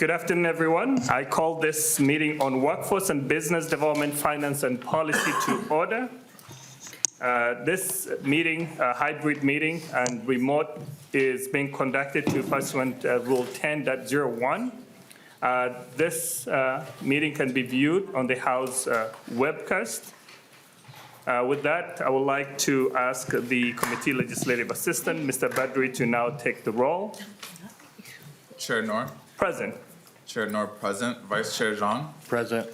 Good afternoon, everyone. I call this meeting on workforce and business development, finance and policy to order. This meeting, a hybrid meeting and remote, is being conducted to pursuant Rule 10.01. This meeting can be viewed on the House webcast. With that, I would like to ask the committee legislative assistant, Mr. Badri, to now take the roll. Chair Noor. Present. Chair Noor present. Vice Chair Zhang. Present.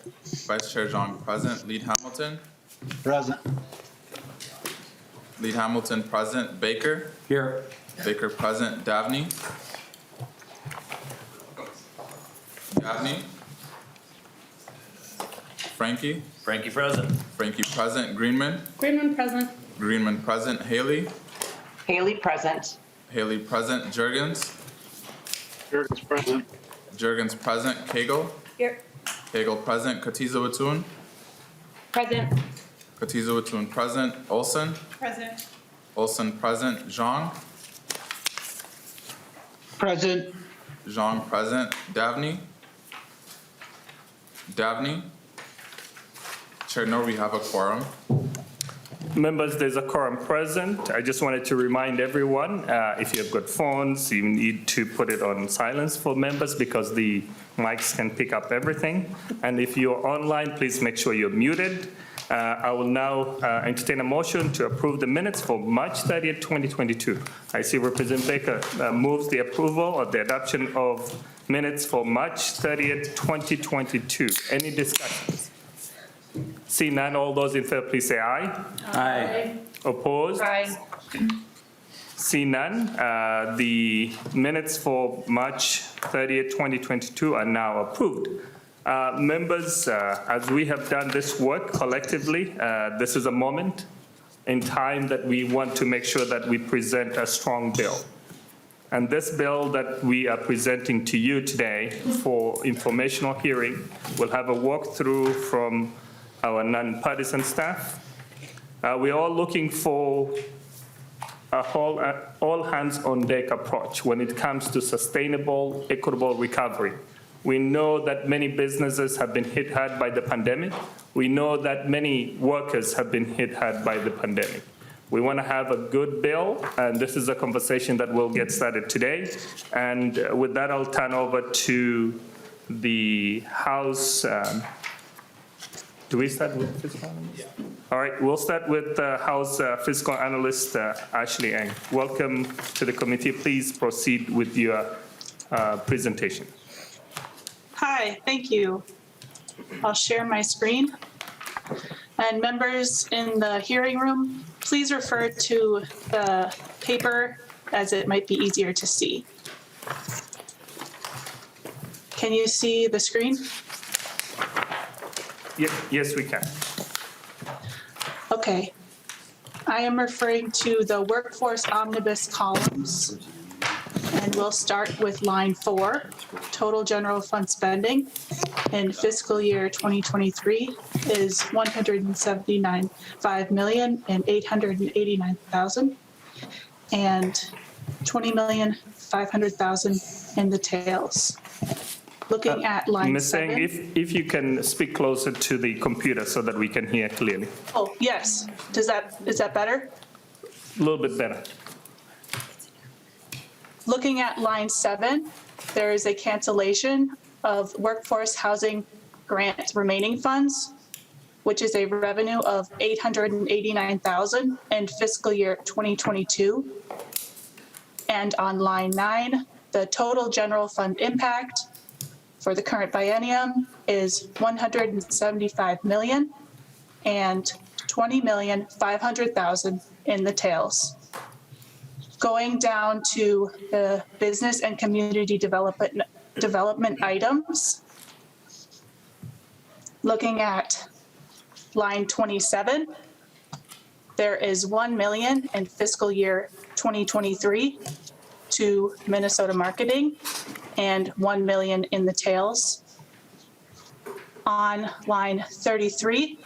Vice Chair Zhang present. Lead Hamilton. Present. Lead Hamilton present. Baker. Here. Baker present. Davni. Davni. Frankie. Frankie present. Frankie present. Greenman. Greenman present. Greenman present. Haley. Haley present. Haley present. Jurgens. Jurgens present. Jurgens present. Cagle. Here. Cagle present. Katiza Watun. Present. Katiza Watun present. Olson. Present. Olson present. Zhang. Present. Zhang present. Davni. Davni. Chair Noor, we have a quorum. Members, there's a quorum present. I just wanted to remind everyone, if you have got phones, you need to put it on silence for members because the mics can pick up everything. And if you're online, please make sure you're muted. I will now entertain a motion to approve the minutes for March 30th, 2022. I see Representative Baker moves the approval or the adoption of minutes for March 30th, 2022. Any discussions? See none, all those in favor, please say aye. Aye. Opposed? Aye. See none. The minutes for March 30th, 2022 are now approved. Members, as we have done this work collectively, this is a moment in time that we want to make sure that we present a strong bill. And this bill that we are presenting to you today for informational hearing will have a walkthrough from our nonpartisan staff. We're all looking for a whole all-hands-on-deck approach when it comes to sustainable, equitable recovery. We know that many businesses have been hit hard by the pandemic. We know that many workers have been hit hard by the pandemic. We want to have a good bill, and this is a conversation that will get started today. And with that, I'll turn over to the House. Do we start with fiscal analyst? Yeah. All right, we'll start with House Fiscal Analyst Ashley Ang. Welcome to the committee. Please proceed with your presentation. Hi, thank you. I'll share my screen. And members in the hearing room, please refer to the paper as it might be easier to see. Can you see the screen? Yes, we can. Okay. I am referring to the workforce omnibus columns. And we'll start with line 4, total general fund spending in fiscal year 2023 is $179,889,000 and $20,500,000 in the tails. Looking at line Ms. 7. Ang, if you can speak closer to the computer so that we can hear clearly. Oh, yes. Is that better? A little bit better. Looking at line 7, there is a cancellation of workforce housing grant remaining funds, which is a revenue of $889,000 in fiscal year 2022. And on line 9, the total general fund impact for the current biennium is $175 million and $20,500,000 in the tails. Going down to the business and community development items, looking at line 27, there is $1 million in fiscal year 2023 to Minnesota marketing and $1 million in the tails. On line 33,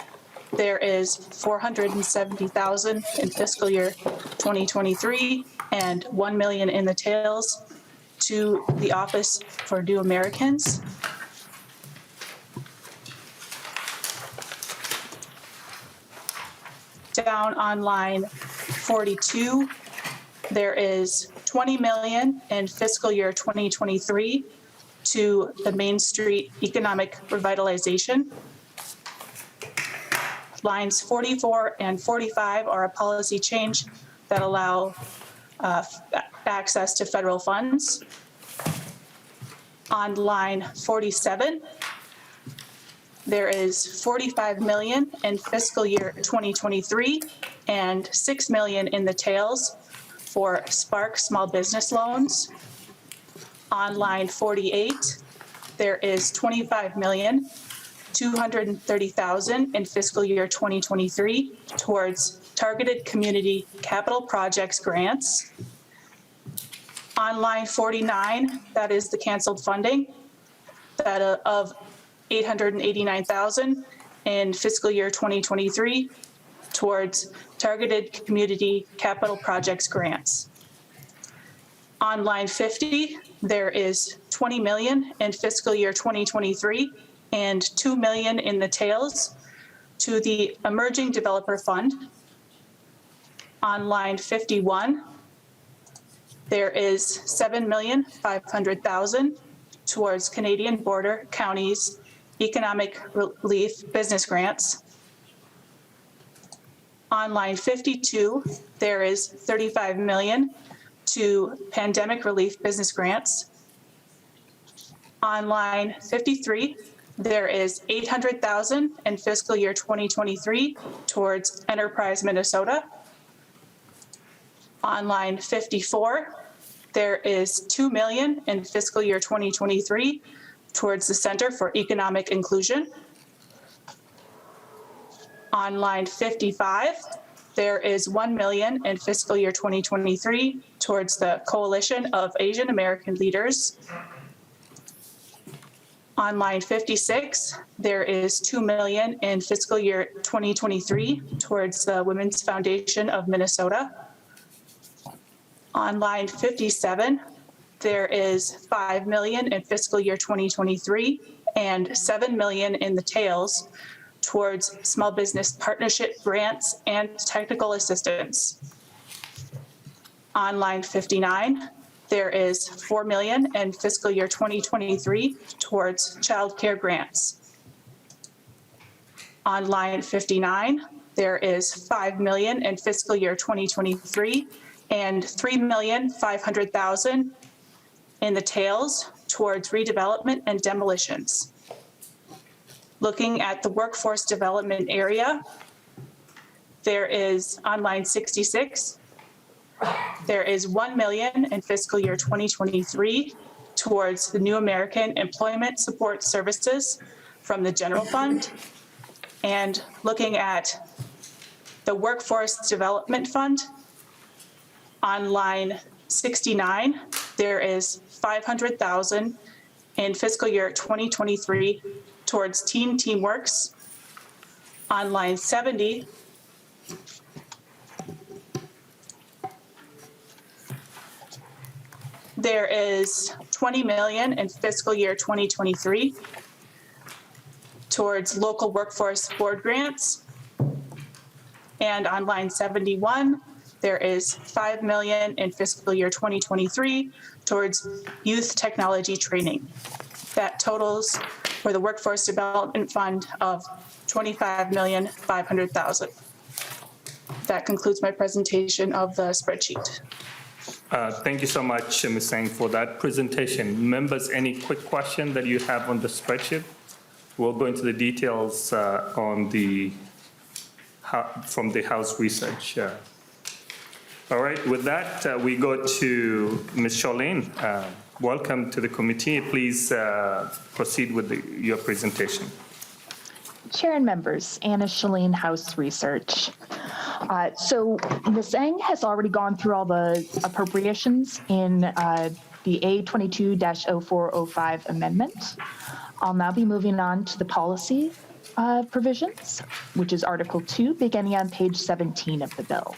there is $470,000 in fiscal year 2023 and $1 million in the tails to the Office for New Americans. Down on line 42, there is $20 million in fiscal year 2023 to the Main Street Economic Revitalization. Lines 44 and 45 are a policy change that allow access to federal funds. On line 47, there is $45 million in fiscal year 2023 and $6 million in the tails for Spark small business loans. On line 48, there is $25,230,000 in fiscal year 2023 towards targeted community capital projects grants. On line 49, that is the canceled funding that of $889,000 in fiscal year 2023 towards targeted community capital projects grants. On line 50, there is $20 million in fiscal year 2023 and $2 million in the tails to the Emerging Developer Fund. On line 51, there is $7,500,000 towards Canadian Border Counties Economic Relief Business Grants. On line 52, there is $35 million to Pandemic Relief Business Grants. On line 53, there is $800,000 in fiscal year 2023 towards Enterprise Minnesota. On line 54, there is $2 million in fiscal year 2023 towards the Center for Economic Inclusion. On line 55, there is $1 million in fiscal year 2023 towards the Coalition of Asian American Leaders. On line 56, there is $2 million in fiscal year 2023 towards the Women's Foundation of Minnesota. On line 57, there is $5 million in fiscal year 2023 and $7 million in the tails towards small business partnership grants and technical assistance. On line 59, there is $4 million in fiscal year 2023 towards child care grants. On line 59, there is $5 million in fiscal year 2023 and $3,500,000 in the tails towards redevelopment and demolitions. Looking at the workforce development area, there is on line 66, there is $1 million in fiscal year 2023 towards the New American Employment Support Services from the general fund. And looking at the Workforce Development Fund, on line 69, there is $500,000 in fiscal year 2023 towards Teen Teamworks. On line 70, there is $20 million in fiscal year 2023 towards local workforce board grants. And on line 71, there is $5 million in fiscal year 2023 towards youth technology training. That totals for the Workforce Development Fund of $25,500,000. That concludes my presentation of the spreadsheet. Thank you so much, Ms. Sang, for that presentation. Members, any quick question that you have on the spreadsheet? We'll go into the details from the House research. All right, with that, we go to Ms. Shelley. Welcome to the committee. Please proceed with your presentation. Chair and members, Anna Shelley, House Research. So Ms. Sang has already gone through all the appropriations in the A22-0405 amendment. I'll now be moving on to the policy provisions, which is Article 2, beginning on page 17 of the bill.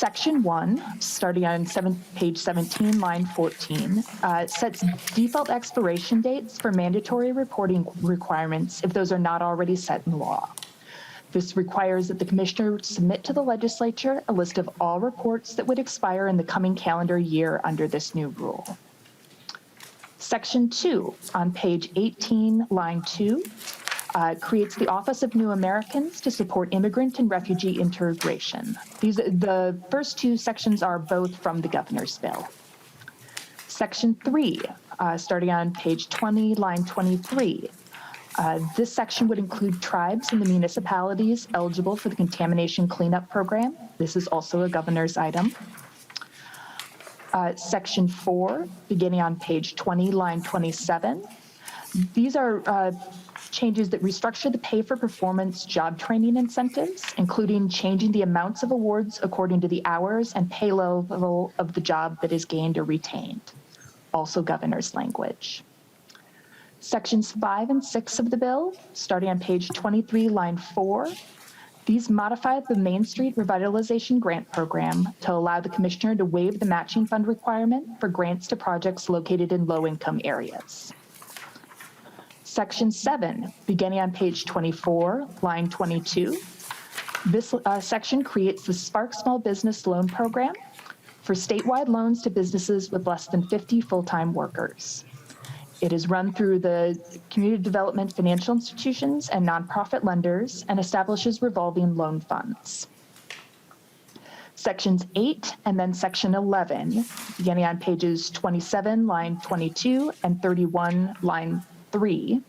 Section 1, starting on page 17, line 14, sets default expiration dates for mandatory reporting requirements if those are not already set in law. This requires that the commissioner submit to the legislature a list of all reports that would expire in the coming calendar year under this new rule. Section 2, on page 18, line 2, creates the Office of New Americans to support immigrant and refugee integration. The first two sections are both from the governor's bill. Section 3, starting on page 20, line 23. This section would include tribes and the municipalities eligible for the contamination cleanup program. This is also a governor's item. Section 4, beginning on page 20, line 27. These are changes that restructure the pay for performance job training incentives, including changing the amounts of awards according to the hours and pay level of the job that is gained or retained. Also governor's language. Sections 5 and 6 of the bill, starting on page 23, line 4, these modify the Main Street Revitalization Grant Program to allow the commissioner to waive the matching fund requirement for grants to projects located in low-income areas. Section 7, beginning on page 24, line 22. This section creates the Spark Small Business Loan Program for statewide loans to businesses with less than 50 full-time workers. It is run through the community development financial institutions and nonprofit lenders and establishes revolving loan funds. Sections 8 and then section 11, beginning on pages 27, line 22, and 31, line 3.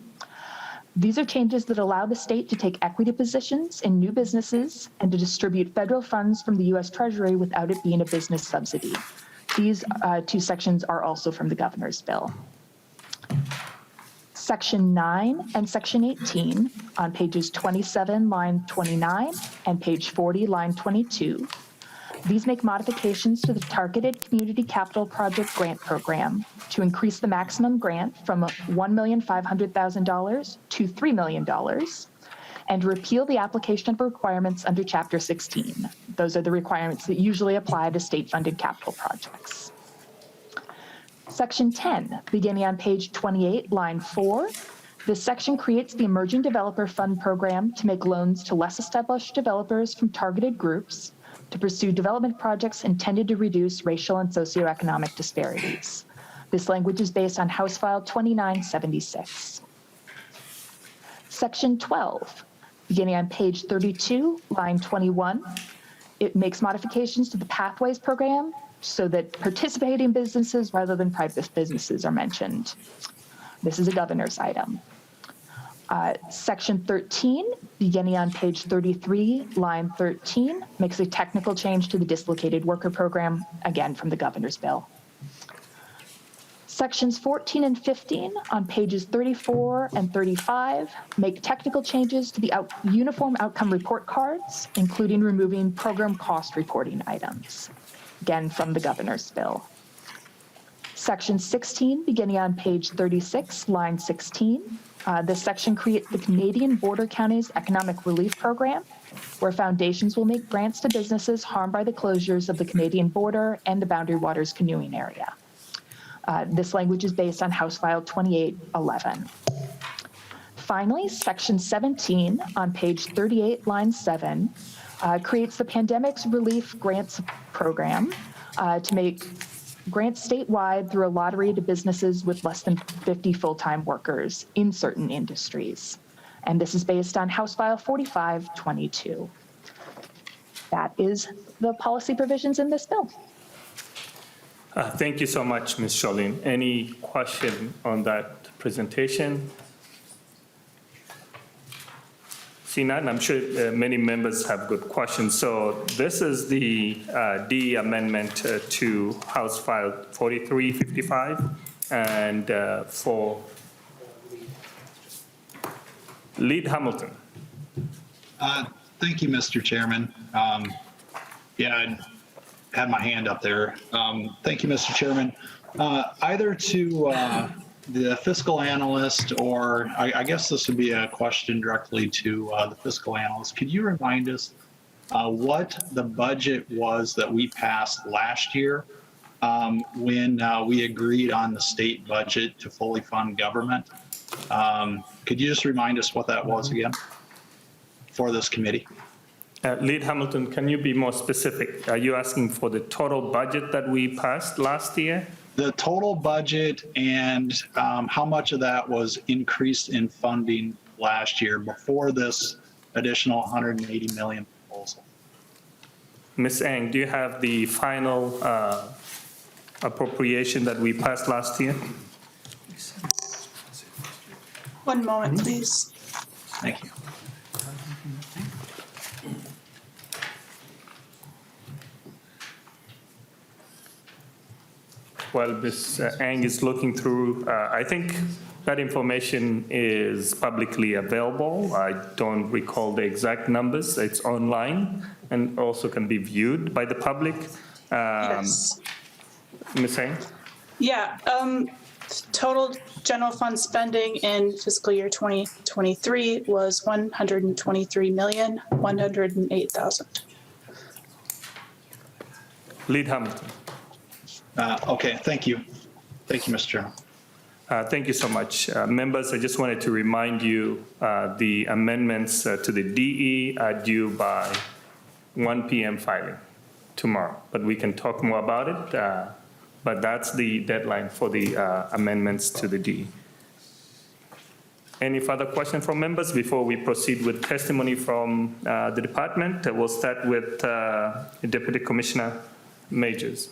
These are changes that allow the state to take equity positions in new businesses and to distribute federal funds from the U.S. Treasury without it being a business subsidy. These two sections are also from the governor's bill. Section 9 and Section 18 on pages 27, line 29, and page 40, line 22. These make modifications to the Targeted Community Capital Project Grant Program to increase the maximum grant from $1,500,000 to $3 million and repeal the application of requirements under Chapter 16. Those are the requirements that usually apply to state-funded capital projects. Section 10, beginning on page 28, line 4, this section creates the Emerging Developer Fund Program to make loans to less established developers from targeted groups to pursue development projects intended to reduce racial and socioeconomic disparities. This language is based on House File 2976. Section 12, beginning on page 32, line 21, it makes modifications to the Pathways Program so that participating businesses rather than private businesses are mentioned. This is a governor's item. Section 13, beginning on page 33, line 13, makes a technical change to the Dislocated Worker Program, again from the governor's bill. Sections 14 and 15 on pages 34 and 35 make technical changes to the Uniform Outcome Report cards, including removing program cost reporting items, again from the governor's bill. Section 16, beginning on page 36, line 16, this section creates the Canadian Border Counties Economic Relief Program, where foundations will make grants to businesses harmed by the closures of the Canadian border and the Boundary Waters canoeing area. This language is based on House File 2811. Finally, Section 17 on page 38, line 7, creates the Pandemics Relief Grants Program to make grants statewide through a lottery to businesses with less than 50 full-time workers in certain industries. And this is based on House File 4522. That is the policy provisions in this bill. Thank you so much, Ms. Shelton. Any question on that presentation? See none, I'm sure many members have good questions. So this is the D amendment to House File 4355. And for Lead Hamilton. Thank you, Mr. Chairman. Yeah, I had my hand up there. Thank you, Mr. Chairman. Either to the fiscal analyst, or I guess this would be a question directly to the fiscal analyst. Could you remind us what the budget was that we passed last year when we agreed on the state budget to fully fund government. Could you just remind us what that was again for this committee? Lead Hamilton, can you be more specific? Are you asking for the total budget that we passed last year? The total budget and how much of that was increased in funding last year before this additional 180 million proposal. Ms. Eng, do you have the final appropriation that we passed last year? One moment, please. Thank you. While Ms. Eng is looking through, I think that information is publicly available. I don't recall the exact numbers. It's online and also can be viewed by the public. Yes. Ms. Eng? Yeah, total general fund spending in fiscal year 2023 was $123,108,000. Lead Hamilton. Okay, thank you. Thank you, Mr. Chairman. Thank you so much. Members, I just wanted to remind you the amendments to the DE are due by 1 p.m. filing tomorrow, but we can talk more about it. But that's the deadline for the amendments to the DE. Any further questions from members before we proceed with testimony from the department? We'll start with Deputy Commissioner Majors.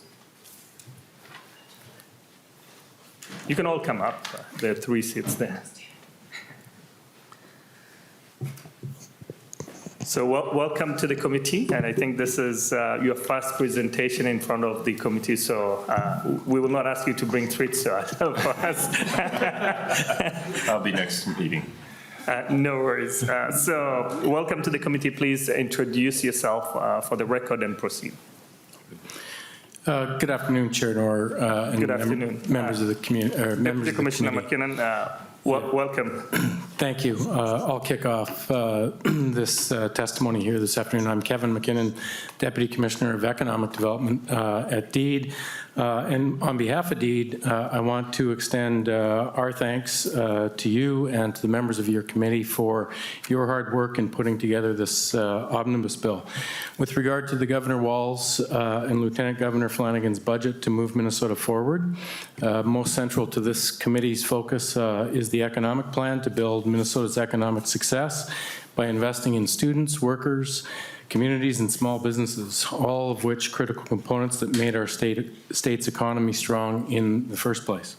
You can all come up. There are 3 seats there. So welcome to the committee, and I think this is your first presentation in front of the committee, so we will not ask you to bring treats for us. I'll be next meeting. No worries. So welcome to the committee. Please introduce yourself for the record and proceed. Good afternoon, Chair Noor, and Good afternoon. members of the community. Deputy Commissioner Mckinnon, welcome. Thank you. I'll kick off this testimony here this afternoon. I'm Kevin Mckinnon, Deputy Commissioner of Economic Development at DEED. And on behalf of DEED, I want to extend our thanks to you and to the members of your committee for your hard work in putting together this omnibus bill. With regard to the Governor Walz and Lieutenant Governor Flanagan's budget to move Minnesota forward, most central to this committee's focus is the economic plan to build Minnesota's economic success by investing in students, workers, communities, and small businesses, all of which critical components that made our state's economy strong in the first place.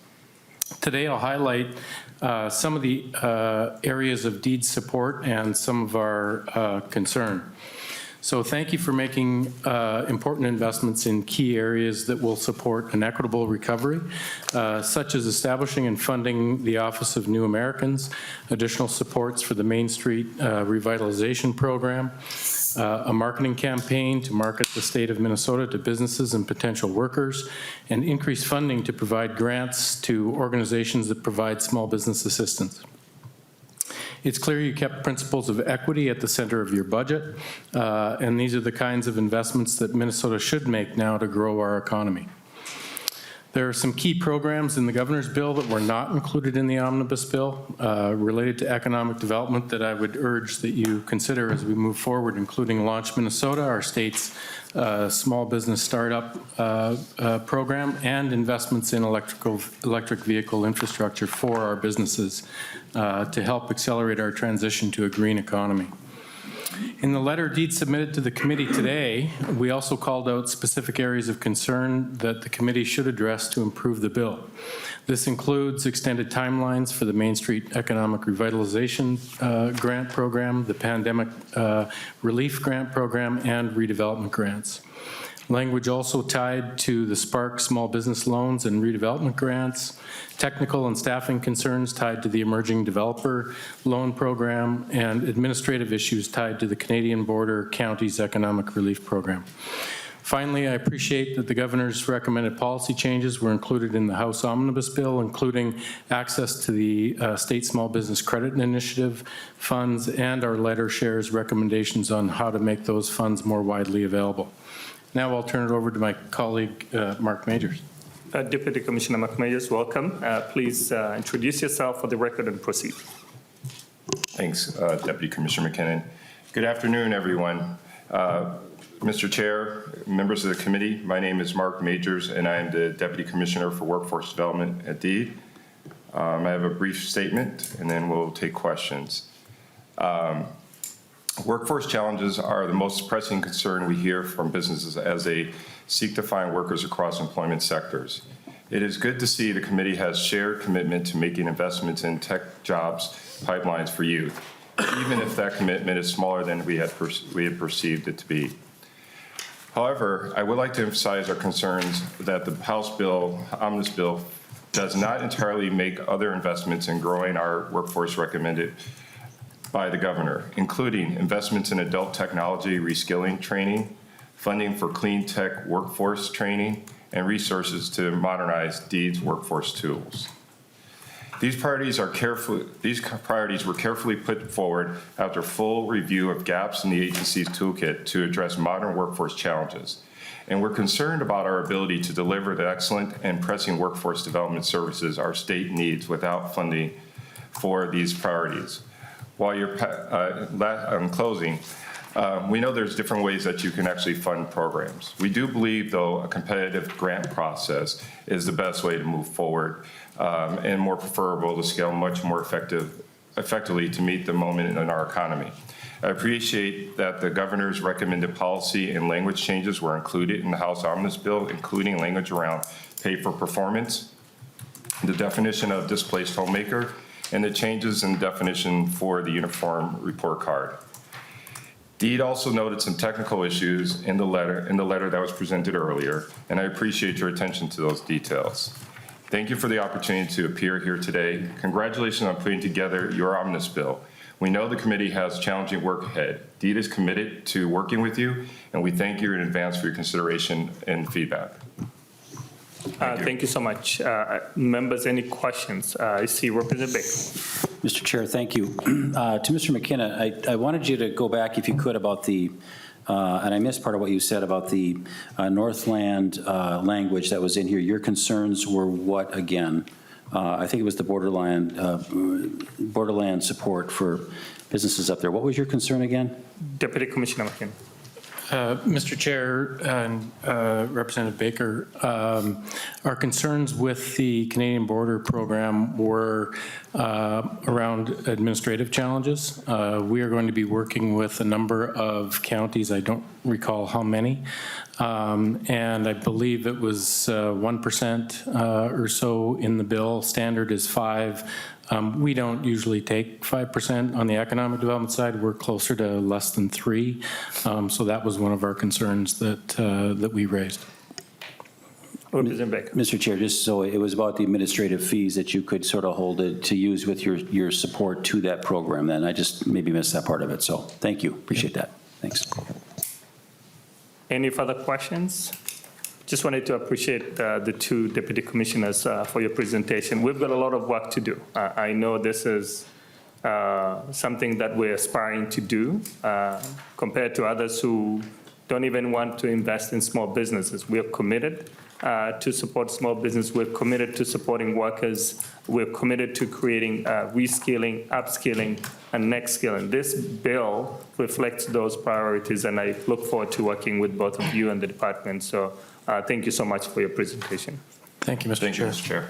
Today, I'll highlight some of the areas of DEED's support and some of our concern. So thank you for making important investments in key areas that will support an equitable recovery, such as establishing and funding the Office of New Americans, additional supports for the Main Street Revitalization Program, a marketing campaign to market the state of Minnesota to businesses and potential workers, and increased funding to provide grants to organizations that provide small business assistance. It's clear you kept principles of equity at the center of your budget, and these are the kinds of investments that Minnesota should make now to grow our economy. There are some key programs in the governor's bill that were not included in the omnibus bill related to economic development that I would urge that you consider as we move forward, including Launch Minnesota, our state's small business startup program, and investments in electric vehicle infrastructure for our businesses to help accelerate our transition to a green economy. In the letter DEED submitted to the committee today, we also called out specific areas of concern that the committee should address to improve the bill. This includes extended timelines for the Main Street Economic Revitalization Grant Program, the Pandemic Relief Grant Program, and redevelopment grants. Language also tied to the Spark small business loans and redevelopment grants, technical and staffing concerns tied to the Emerging Developer Loan Program, and administrative issues tied to the Canadian Border Counties Economic Relief Program. Finally, I appreciate that the governor's recommended policy changes were included in the House Omnibus bill, including access to the State Small Business Credit Initiative funds and our letter shares recommendations on how to make those funds more widely available. Now I'll turn it over to my colleague, Mark Majors. Deputy Commissioner McMajors, welcome. Please introduce yourself for the record and proceed. Thanks, Deputy Commissioner Mckinnon. Good afternoon, everyone. Mr. Chair, members of the committee, my name is Mark Majors, and I am the Deputy Commissioner for Workforce Development at DEED. I have a brief statement, and then we'll take questions. Workforce challenges are the most pressing concern we hear from businesses as they seek to find workers across employment sectors. It is good to see the committee has shared commitment to making investments in tech jobs pipelines for youth, even if that commitment is smaller than we had perceived it to be. However, I would like to emphasize our concerns that the House bill, Omnibus bill, does not entirely make other investments in growing our workforce recommended by the governor, including investments in adult technology reskilling training, funding for clean tech workforce training, and resources to modernize DEED's workforce tools. These priorities were carefully put forward after full review of gaps in the agency's toolkit to address modern workforce challenges. And we're concerned about our ability to deliver the excellent and pressing workforce development services our state needs without funding for these priorities. While you're closing, we know there's different ways that you can actually fund programs. We do believe, though, a competitive grant process is the best way to move forward and more preferable to scale much more effectively to meet the moment in our economy. I appreciate that the governor's recommended policy and language changes were included in the House Omnibus bill, including language around pay for performance, the definition of displaced homemaker, and the changes in definition for the uniform report card. DEED also noted some technical issues in the letter that was presented earlier, and I appreciate your attention to those details. Thank you for the opportunity to appear here today. Congratulations on putting together your Omnibus bill. We know the committee has challenging work ahead. DEED is committed to working with you, and we thank you in advance for your consideration and feedback. Thank you so much. Members, any questions? I see Representative Baker. Mr. Chair, thank you. To Mr. Mckinnon, I wanted you to go back, if you could, about the, and I missed part of what you said about the Northland language that was in here. Your concerns were what again? I think it was the borderland support for businesses up there. What was your concern again? Deputy Commissioner McKinnon. Mr. Chair and Representative Baker, our concerns with the Canadian Border Program were around administrative challenges. We are going to be working with a number of counties, I don't recall how many, and I believe it was 1% or so in the bill. Standard is 5%. We don't usually take 5% on the economic development side. We're closer to less than 3%. So that was one of our concerns that we raised. Mr. Chair, just so it was about the administrative fees that you could sort of hold it to use with your support to that program. Then I just maybe missed that part of it. So thank you. Appreciate that. Thanks. Any further questions? Just wanted to appreciate the two deputy commissioners for your presentation. We've got a lot of work to do. I know this is something that we're aspiring to do compared to others who don't even want to invest in small businesses. We are committed to support small business. We're committed to supporting workers. We're committed to creating reskilling, upskilling, and next skilling. This bill reflects those priorities, and I look forward to working with both of you and the department. So thank you so much for your presentation. Thank you, Mr. Chair. Mr. Chair.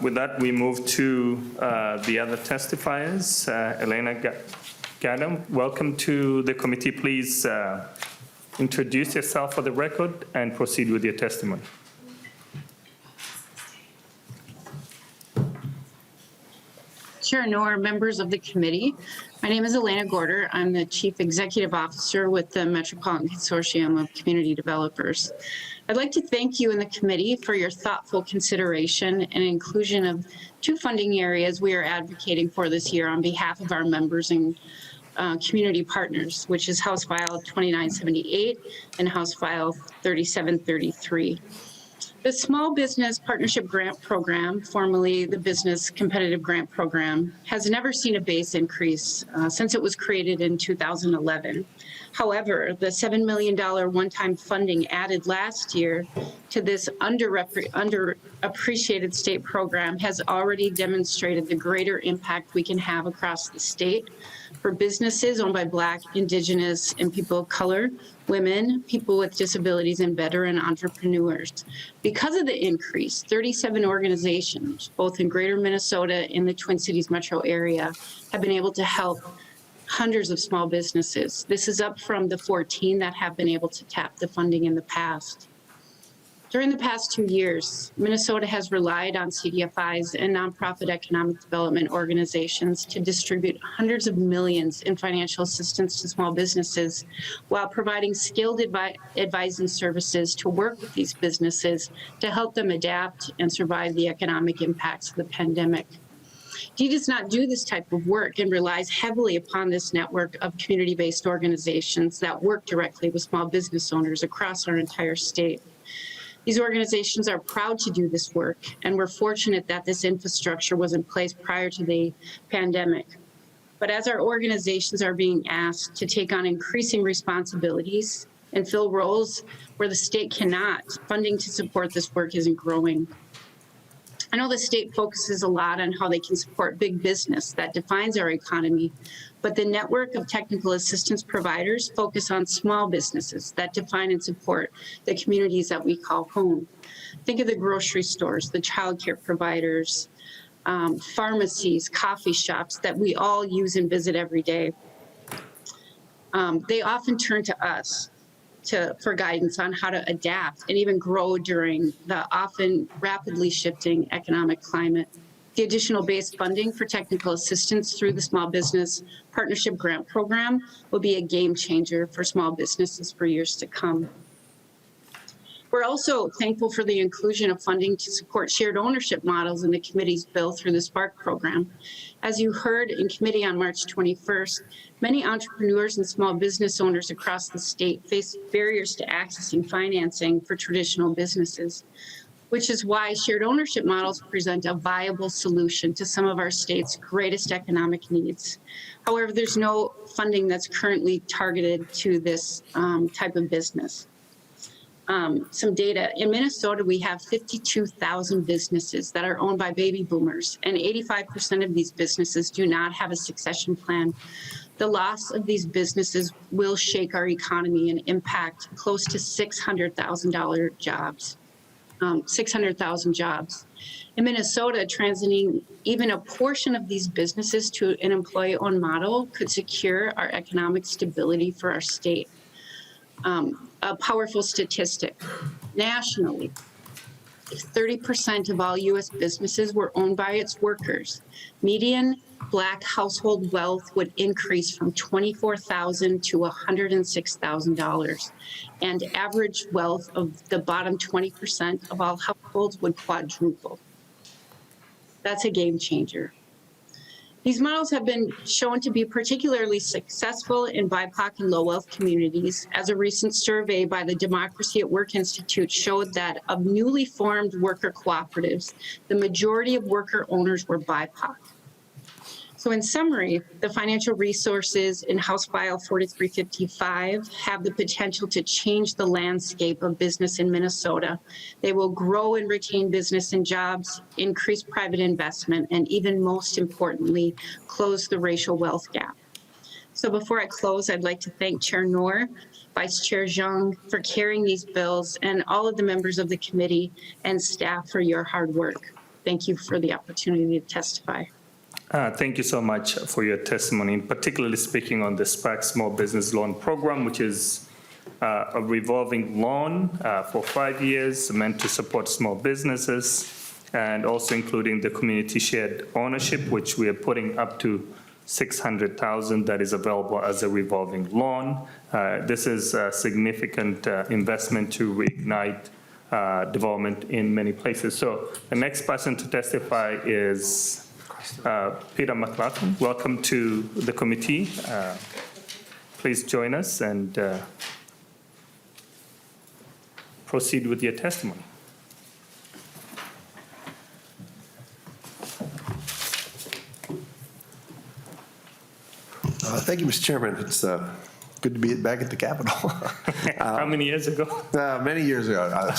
With that, we move to the other testifiers. Elena Gadam, welcome to the committee. Please introduce yourself for the record and proceed with your testimony. Chair Noor, members of the committee. My name is Elena Gorder. I'm the Chief Executive Officer with the Metropolitan Consortium of Community Developers. I'd like to thank you and the committee for your thoughtful consideration and inclusion of two funding areas we are advocating for this year on behalf of our members and community partners, which is House File 2978 and House File 3733. The Small Business Partnership Grant Program, formerly the Business Competitive Grant Program, has never seen a base increase since it was created in 2011. However, the $7 million one-time funding added last year to this underappreciated state program has already demonstrated the greater impact we can have across the state for businesses owned by Black, Indigenous, and people of color, women, people with disabilities, and veteran entrepreneurs. Because of the increase, 37 organizations, both in Greater Minnesota and the Twin Cities metro area, have been able to help hundreds of small businesses. This is up from the 14 that have been able to tap the funding in the past. During the past 2 years, Minnesota has relied on CDFIs and nonprofit economic development organizations to distribute hundreds of millions in financial assistance to small businesses while providing skilled advising services to work with these businesses to help them adapt and survive the economic impacts of the pandemic. DEED does not do this type of work and relies heavily upon this network of community-based organizations that work directly with small business owners across our entire state. These organizations are proud to do this work, and we're fortunate that this infrastructure was in place prior to the pandemic. But as our organizations are being asked to take on increasing responsibilities and fill roles where the state cannot, funding to support this work isn't growing. I know the state focuses a lot on how they can support big business that defines our economy, but the network of technical assistance providers focus on small businesses that define and support the communities that we call home. Think of the grocery stores, the childcare providers, pharmacies, coffee shops that we all use and visit every day. They often turn to us for guidance on how to adapt and even grow during the often rapidly shifting economic climate. The additional base funding for technical assistance through the Small Business Partnership Grant Program will be a game changer for small businesses for years to come. We're also thankful for the inclusion of funding to support shared ownership models in the committee's bill through the SPARK program. As you heard in committee on March 21st, many entrepreneurs and small business owners across the state face barriers to accessing financing for traditional businesses, which is why shared ownership models present a viable solution to some of our state's greatest economic needs. However, there's no funding that's currently targeted to this type of business. Some data. In Minnesota, we have 52,000 businesses that are owned by baby boomers, and 85% of these businesses do not have a succession plan. The loss of these businesses will shake our economy and impact close to 600,000 jobs. 600,000 jobs. In Minnesota, transitioning even a portion of these businesses to an employee-owned model could secure our economic stability for our state. A powerful statistic. Nationally, 30% of all U.S. businesses were owned by its workers. Median Black household wealth would increase from $24,000 to $106,000, and average wealth of the bottom 20% of all households would quadruple. That's a game changer. These models have been shown to be particularly successful in BIPOC and low-wealth communities, as a recent survey by the Democracy at Work Institute showed that of newly formed worker cooperatives, the majority of worker owners were BIPOC. So in summary, the financial resources in House File 4355 have the potential to change the landscape of business in Minnesota. They will grow and retain business and jobs, increase private investment, and even most importantly, close the racial wealth gap. So before I close, I'd like to thank Chair Noor, Vice Chair Zhang for carrying these bills, and all of the members of the committee and staff for your hard work. Thank you for the opportunity to testify. Thank you so much for your testimony, particularly speaking on the SPAC Small Business Loan Program, which is a revolving loan for 5 years meant to support small businesses, and also including the community shared ownership, which we are putting up to $600,000 that is available as a revolving loan. This is a significant investment to reignite development in many places. So the next person to testify is Peter Mclaughlin. Welcome to the committee. Please join us and proceed with your testimony. Thank you, Mr. Chairman. It's good to be back at the Capitol. How many years ago? Many years ago,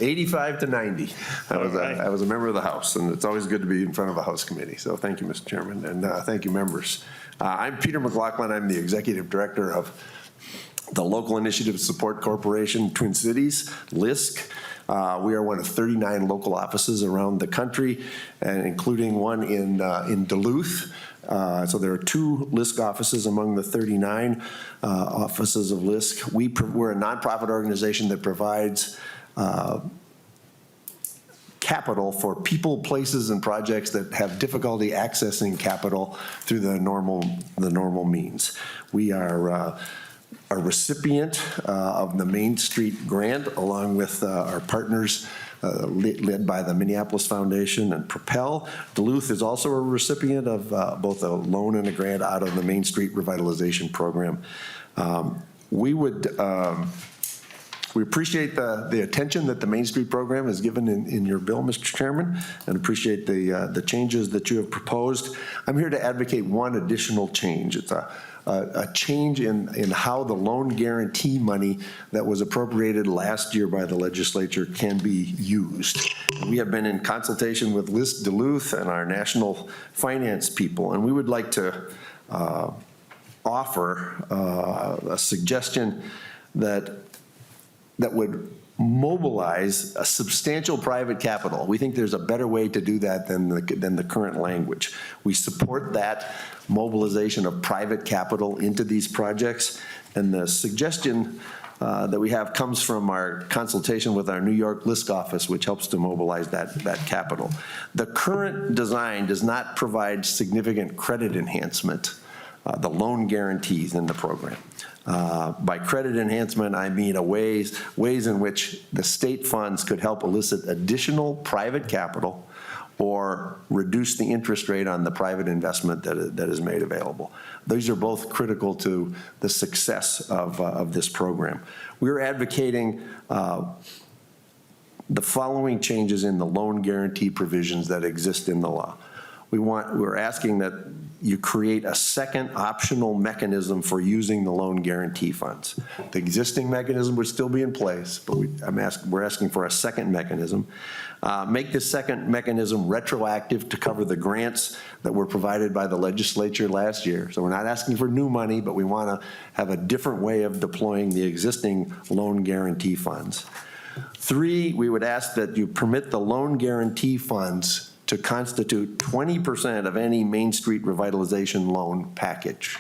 85 to 90. I was a member of the House, and it's always good to be in front of a House committee. So thank you, Mr. Chairman, and thank you, members. I'm Peter Mclaughlin. I'm the Executive Director of the Local Initiative Support Corporation, Twin Cities, LISC. We are one of 39 local offices around the country, and including one in Duluth. So there are 2 LISC offices among the 39 offices of LISC. We're a nonprofit organization that provides capital for people, places, and projects that have difficulty accessing capital through the normal means. We are a recipient of the Main Street Grant, along with our partners led by the Minneapolis Foundation and Propel. Duluth is also a recipient of both a loan and a grant out of the Main Street Revitalization Program. We appreciate the attention that the Main Street Program has given in your bill, Mr. Chairman, and appreciate the changes that you have proposed. I'm here to advocate one additional change. It's a change in how the loan guarantee money that was appropriated last year by the legislature can be used. We have been in consultation with LISC Duluth and our national finance people, and we would like to offer a suggestion that would mobilize a substantial private capital. We think there's a better way to do that than the current language. We support that mobilization of private capital into these projects, and the suggestion that we have comes from our consultation with our New York LISC office, which helps to mobilize that capital. The current design does not provide significant credit enhancement, the loan guarantees in the program. By credit enhancement, I mean ways in which the state funds could help elicit additional private capital or reduce the interest rate on the private investment that is made available. These are both critical to the success of this program. We're advocating the following changes in the loan guarantee provisions that exist in the law. We're asking that you create a second optional mechanism for using the loan guarantee funds. The existing mechanism would still be in place, but we're asking for a second mechanism. Make this second mechanism retroactive to cover the grants that were provided by the legislature last year. So we're not asking for new money, but we want to have a different way of deploying the existing loan guarantee funds. 3, we would ask that you permit the loan guarantee funds to constitute 20% of any Main Street revitalization loan package.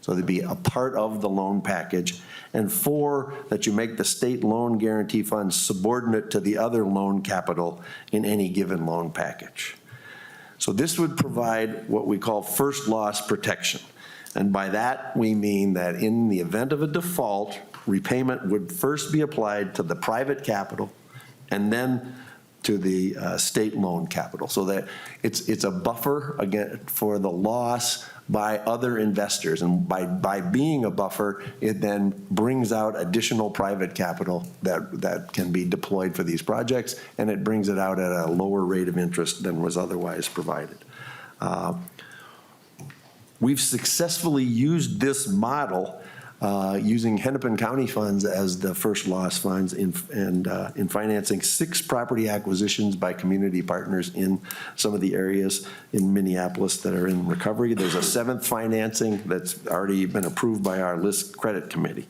So they'd be a part of the loan package. And 4, that you make the state loan guarantee funds subordinate to the other loan capital in any given loan package. So this would provide what we call first loss protection. And by that, we mean that in the event of a default, repayment would first be applied to the private capital and then to the state loan capital, so that it's a buffer again for the loss by other investors. And by being a buffer, it then brings out additional private capital that can be deployed for these projects, and it brings it out at a lower rate of interest than was otherwise provided. We've successfully used this model using Hennepin County funds as the first loss funds in financing 6 property acquisitions by community partners in some of the areas in Minneapolis that are in recovery. There's a 7th financing that's already been approved by our LISC credit committee.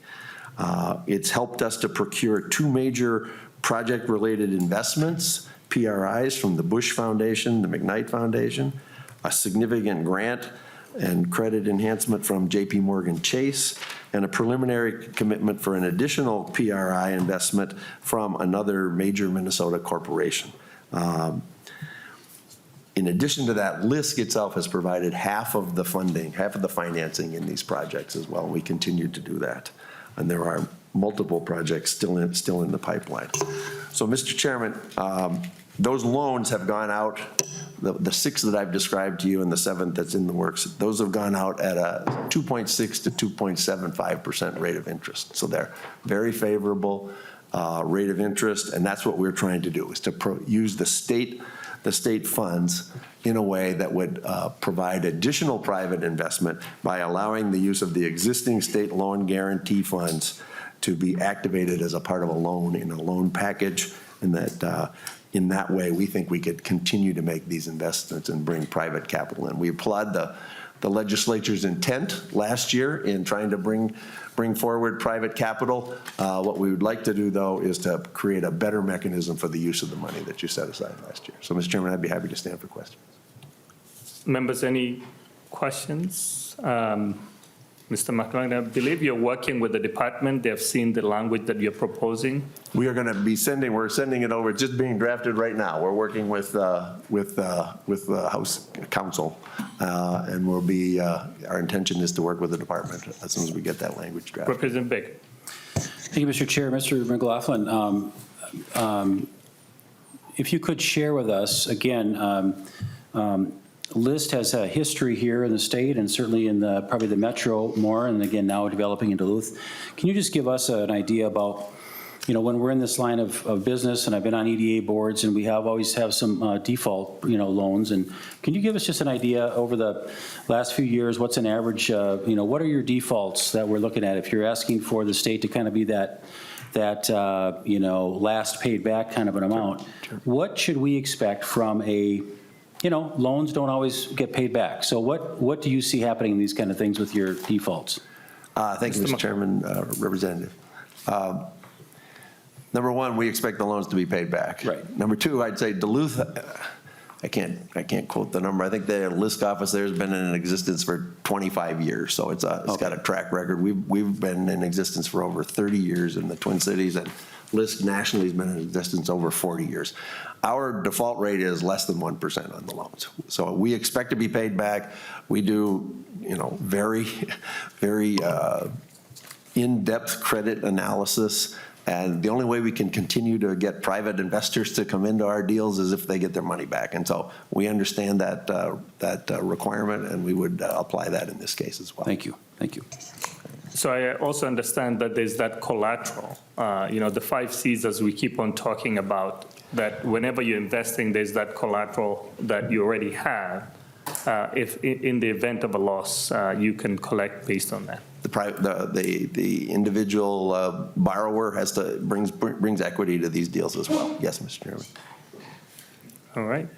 It's helped us to procure 2 major project-related investments, PRIs, from the Bush Foundation, the McKnight Foundation, a significant grant and credit enhancement from JP Morgan Chase, and a preliminary commitment for an additional PRI investment from another major Minnesota corporation. In addition to that, LISC itself has provided half of the funding, half of the financing in these projects as well. We continue to do that. And there are multiple projects still in the pipeline. So, Mr. Chairman, those loans have gone out, the 6 that I've described to you and the 7 that's in the works, those have gone out at a 2.6 to 2.75% rate of interest. So they're very favorable rate of interest, and that's what we're trying to do, is to use the state funds in a way that would provide additional private investment by allowing the use of the existing state loan guarantee funds to be activated as a part of a loan in a loan package, and that in that way, we think we could continue to make these investments and bring private capital in. We applaud the legislature's intent last year in trying to bring forward private capital. What we would like to do, though, is to create a better mechanism for the use of the money that you set aside last year. So, Mr. Chairman, I'd be happy to stand for questions. Members, any questions? Mr. Mclaughlin, I believe you're working with the department. They've seen the language that you're proposing. We are going to be we're sending it over. It's just being drafted right now. We're working with the House Counsel, and we'll be, our intention is to work with the department as soon as we get that language drafted. Representative Baker. Thank you, Mr. Chair. Mr. Mclaughlin, if you could share with us, again, List has a history here in the state and certainly in probably the metro more, and again now developing in Duluth. Can you just give us an idea about, when we're in this line of business, and I've been on EDA boards, and we always have some default loans, and can you give us just an idea over the last few years, what's an average, what are your defaults that we're looking at if you're asking for the state to kind of be that last paid back kind of an amount? What should we expect from loans don't always get paid back. So what do you see happening in these kind of things with your defaults? Thank you, Mr. Chairman, Representative. Number one, we expect the loans to be paid back. Right. Number two, I'd say Duluth, I can't quote the number. I think the List office there has been in existence for 25 years, so it's got a track record. We've been in existence for over 30 years in the Twin Cities, and List nationally has been in existence over 40 years. Our default rate is less than 1% on the loans. So we expect to be paid back. We do, very, very in-depth credit analysis. And the only way we can continue to get private investors to come into our deals is if they get their money back. And so we understand that requirement, and we would apply that in this case as well. Thank you. Thank you. So I also understand that there's that collateral, the 5 C's as we keep on talking about, that whenever you're investing, there's that collateral that you already have. If in the event of a loss, you can collect based on that. The individual borrower brings equity to these deals as well. Yes, Mr. Chairman. All right.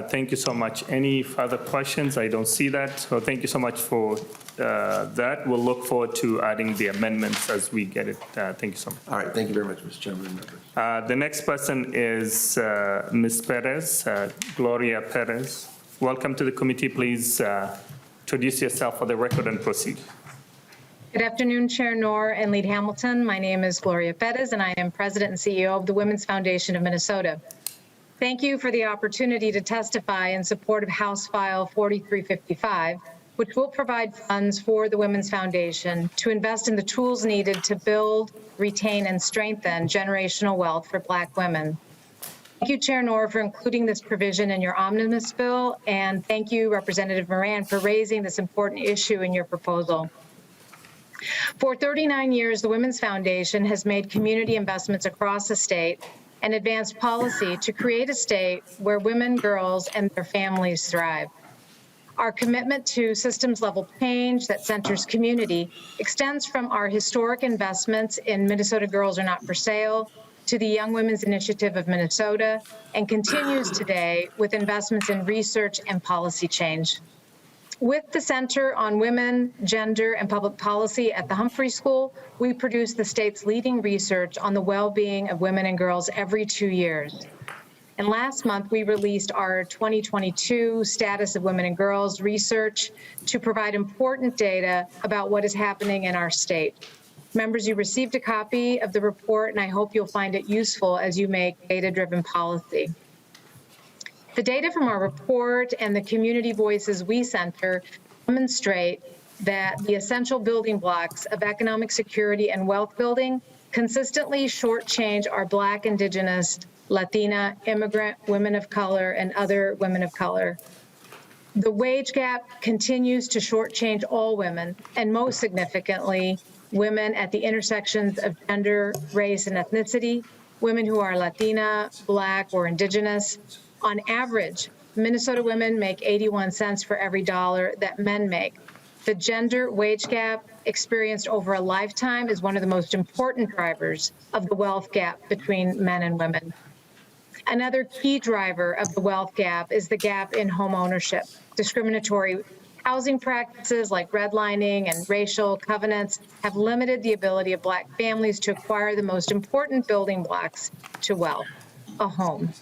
Thank you so much. Any further questions? I don't see that. So thank you so much for that. We'll look forward to adding the amendments as we get it. Thank you so much. All right. Thank you very much, Mr. Chairman. The next person is Ms. Perez, Gloria Perez. Welcome to the committee. Please introduce yourself for the record and proceed. Good afternoon, Chair Noor and Lead Hamilton. My name is Gloria Perez, and I am President and CEO of the Women's Foundation of Minnesota. Thank you for the opportunity to testify in support of House File 4355, which will provide funds for the Women's Foundation to invest in the tools needed to build, retain, and strengthen generational wealth for Black women. Thank you, Chair Noor, for including this provision in your Omnibus bill, and thank you, Representative Moran, for raising this important issue in your proposal. For 39 years, the Women's Foundation has made community investments across the state and advanced policy to create a state where women, girls, and their families thrive. Our commitment to systems-level change that centers community extends from our historic investments in Minnesota Girls Are Not for Sale to the Young Women's Initiative of Minnesota, and continues today with investments in research and policy change. With the Center on Women, Gender, and Public Policy at the Humphrey School, we produce the state's leading research on the well-being of women and girls every 2 years. And last month, we released our 2022 Status of Women and Girls research to provide important data about what is happening in our state. Members, you received a copy of the report, and I hope you'll find it useful as you make data-driven policy. The data from our report and the community voices we center demonstrate that the essential building blocks of economic security and wealth building consistently shortchange our Black, Indigenous, Latina, immigrant, women of color, and other women of color. The wage gap continues to shortchange all women, and most significantly, women at the intersections of gender, race, and ethnicity, women who are Latina, Black, or Indigenous. On average, Minnesota women make 81 cents for every dollar that men make. The gender wage gap experienced over a lifetime is one of the most important drivers of the wealth gap between men and women. Another key driver of the wealth gap is the gap in home ownership. Discriminatory housing practices like redlining and racial covenants have limited the ability of Black families to acquire the most important building blocks to wealth, a home.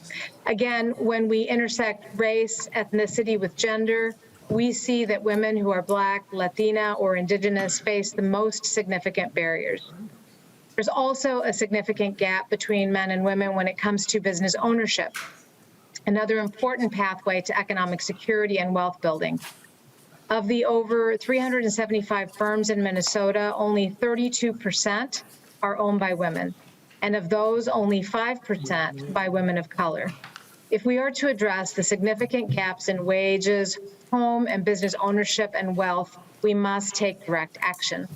Again, when we intersect race, ethnicity with gender, we see that women who are Black, Latina, or Indigenous face the most significant barriers. There's also a significant gap between men and women when it comes to business ownership, another important pathway to economic security and wealth building. Of the over 375 firms in Minnesota, only 32% are owned by women, and of those, only 5% by women of color. If we are to address the significant gaps in wages, home and business ownership, and wealth, we must take direct action.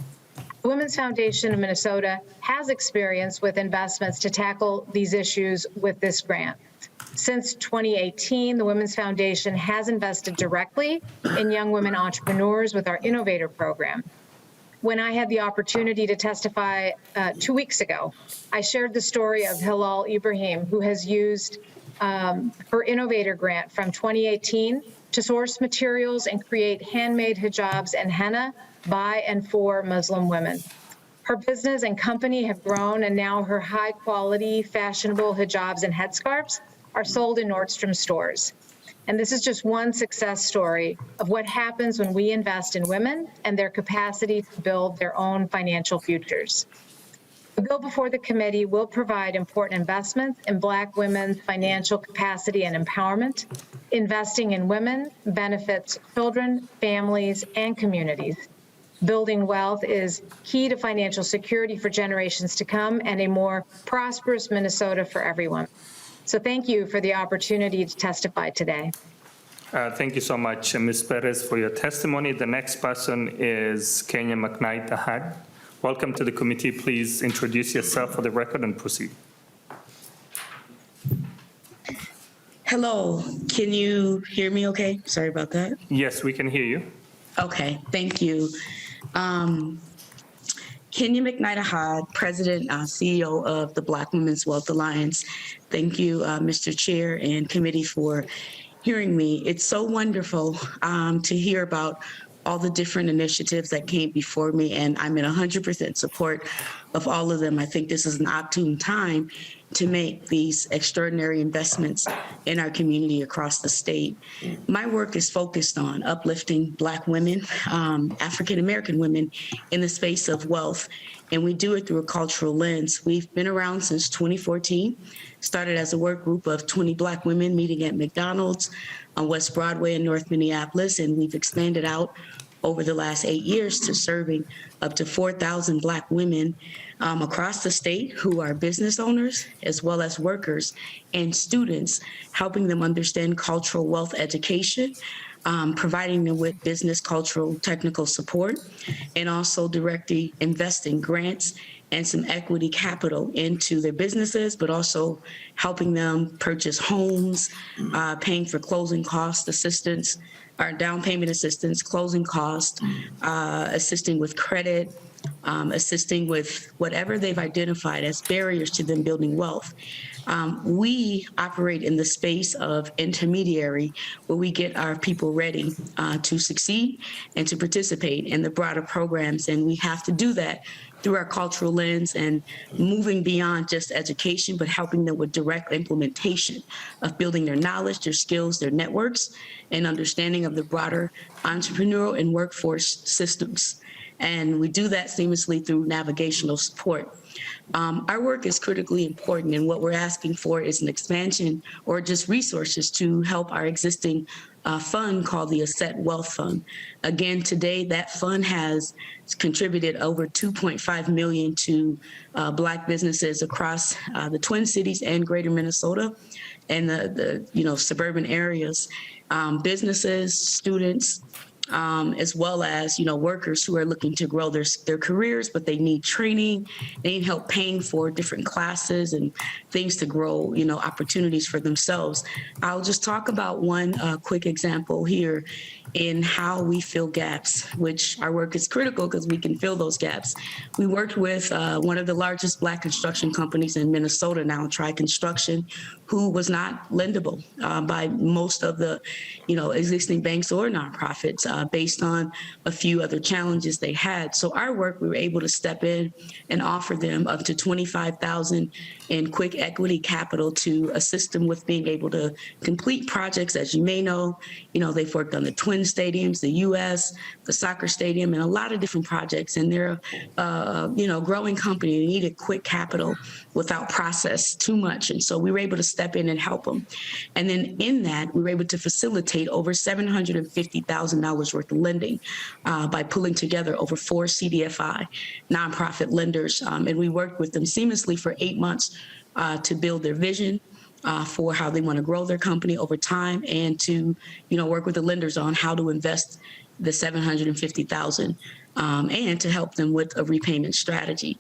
The Women's Foundation of Minnesota has experience with investments to tackle these issues with this grant. Since 2018, the Women's Foundation has invested directly in young women entrepreneurs with our Innovator program. When I had the opportunity to testify 2 weeks ago, I shared the story of Hilal Ibrahim, who has used her Innovator grant from 2018 to source materials and create handmade hijabs and henna by and for Muslim women. Her business and company have grown, and now her high-quality, fashionable hijabs and headscarves are sold in Nordstrom stores. And this is just one success story of what happens when we invest in women and their capacity to build their own financial futures. The bill before the committee will provide important investments in Black women's financial capacity and empowerment. Investing in women benefits children, families, and communities. Building wealth is key to financial security for generations to come and a more prosperous Minnesota for everyone. So thank you for the opportunity to testify today. Thank you so much, Ms. Perez, for your testimony. The next person is Kenya McKnight Ahad. Welcome to the committee. Please introduce yourself for the record and proceed. Hello, can you hear me okay? Sorry about that. Yes, we can hear you. Okay, thank you. Kenya McKnight Ahad, President, CEO of the Black Women's Wealth Alliance. Thank you, Mr. Chair and committee for hearing me. It's so wonderful to hear about all the different initiatives that came before me, and I'm in 100% support of all of them. I think this is an opportune time to make these extraordinary investments in our community across the state. My work is focused on uplifting Black women, African-American women in the space of wealth, and we do it through a cultural lens. We've been around since 2014, started as a work group of 20 Black women meeting at McDonald's on West Broadway in North Minneapolis, and we've expanded out over the last 8 years to serving up to 4,000 Black women across the state who are business owners as well as workers and students, helping them understand cultural wealth education, providing them with business, cultural, technical support, and also directly investing grants and some equity capital into their businesses, but also helping them purchase homes, paying for closing cost assistance, or down payment assistance, closing cost, assisting with credit, assisting with whatever they've identified as barriers to them building wealth. We operate in the space of intermediary, where we get our people ready to succeed and to participate in the broader programs. And we have to do that through our cultural lens and moving beyond just education, but helping them with direct implementation of building their knowledge, their skills, their networks, and understanding of the broader entrepreneurial and workforce systems. And we do that seamlessly through navigational support. Our work is critically important, and what we're asking for is an expansion or just resources to help our existing fund called the Asset Wealth Fund. Again, today that fund has contributed over $2.5 million to Black businesses across the Twin Cities and Greater Minnesota and the suburban areas, businesses, students, as well as, workers who are looking to grow their careers, but they need training, they need help paying for different classes and things to grow, opportunities for themselves. I'll just talk about one quick example here in how we fill gaps, which our work is critical because we can fill those gaps. We worked with one of the largest Black construction companies in Minnesota now, Tri Construction, who was not lendable by most of the, existing banks or nonprofits based on a few other challenges they had. So our work, we were able to step in and offer them up to $25,000 in quick equity capital to assist them with being able to complete projects. As you may know, they've worked on the Twin stadiums, the US, the soccer stadium, and a lot of different projects. And they're a growing company. They needed quick capital without process too much. And so we were able to step in and help them. And then in that, we were able to facilitate over $750,000 worth of lending by pulling together over 4 CDFI nonprofit lenders. And we worked with them seamlessly for 8 months to build their vision for how they want to grow their company over time, and to, work with the lenders on how to invest the $750,000 and to help them with a repayment strategy,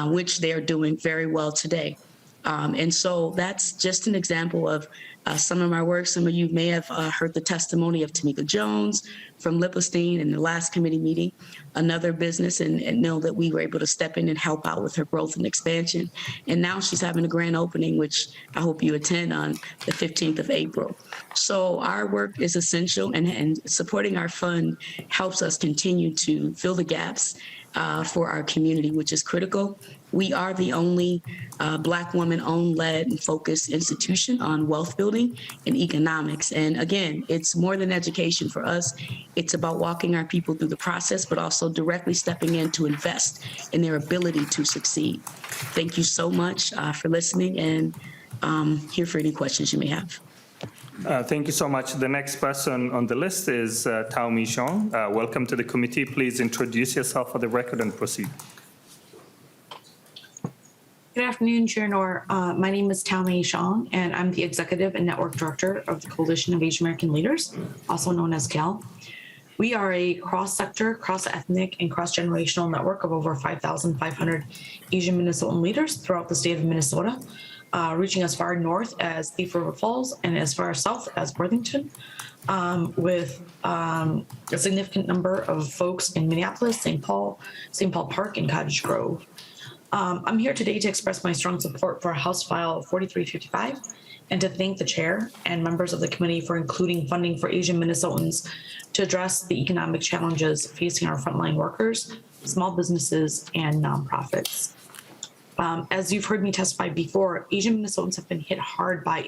which they're doing very well today. And so that's just an example of some of my work. Some of you may have heard the testimony of Tamika Jones from Lipperstein in the last committee meeting, another business, and know that we were able to step in and help out with her growth and expansion. And now she's having a grand opening, which I hope you attend on the 15th of April. So our work is essential, and supporting our fund helps us continue to fill the gaps for our community, which is critical. We are the only Black woman-owned, led, and focused institution on wealth building and economics. And again, it's more than education for us. It's about walking our people through the process, but also directly stepping in to invest in their ability to succeed. Thank you so much for listening, and here for any questions you may have. Thank you so much. The next person on the list is Tao Mi Shong. Welcome to the committee. Please introduce yourself for the record and proceed. Good afternoon, Chair Noor. My name is Tao Mi Shong, and I'm the Executive and Network Director of the Coalition of Asian American Leaders, also known as CAL. We are a cross-sector, cross-ethnic, and cross-generational network of over 5,500 Asian Minnesotan leaders throughout the state of Minnesota, reaching as far north as Thief River Falls and as far south as Worthington, with a significant number of folks in Minneapolis, St. Paul Park, and Cottage Grove. I'm here today to express my strong support for House File 4355 and to thank the chair and members of the committee for including funding for Asian Minnesotans to address the economic challenges facing our frontline workers, small businesses, and nonprofits. As you've heard me testify before, Asian Minnesotans have been hit hard by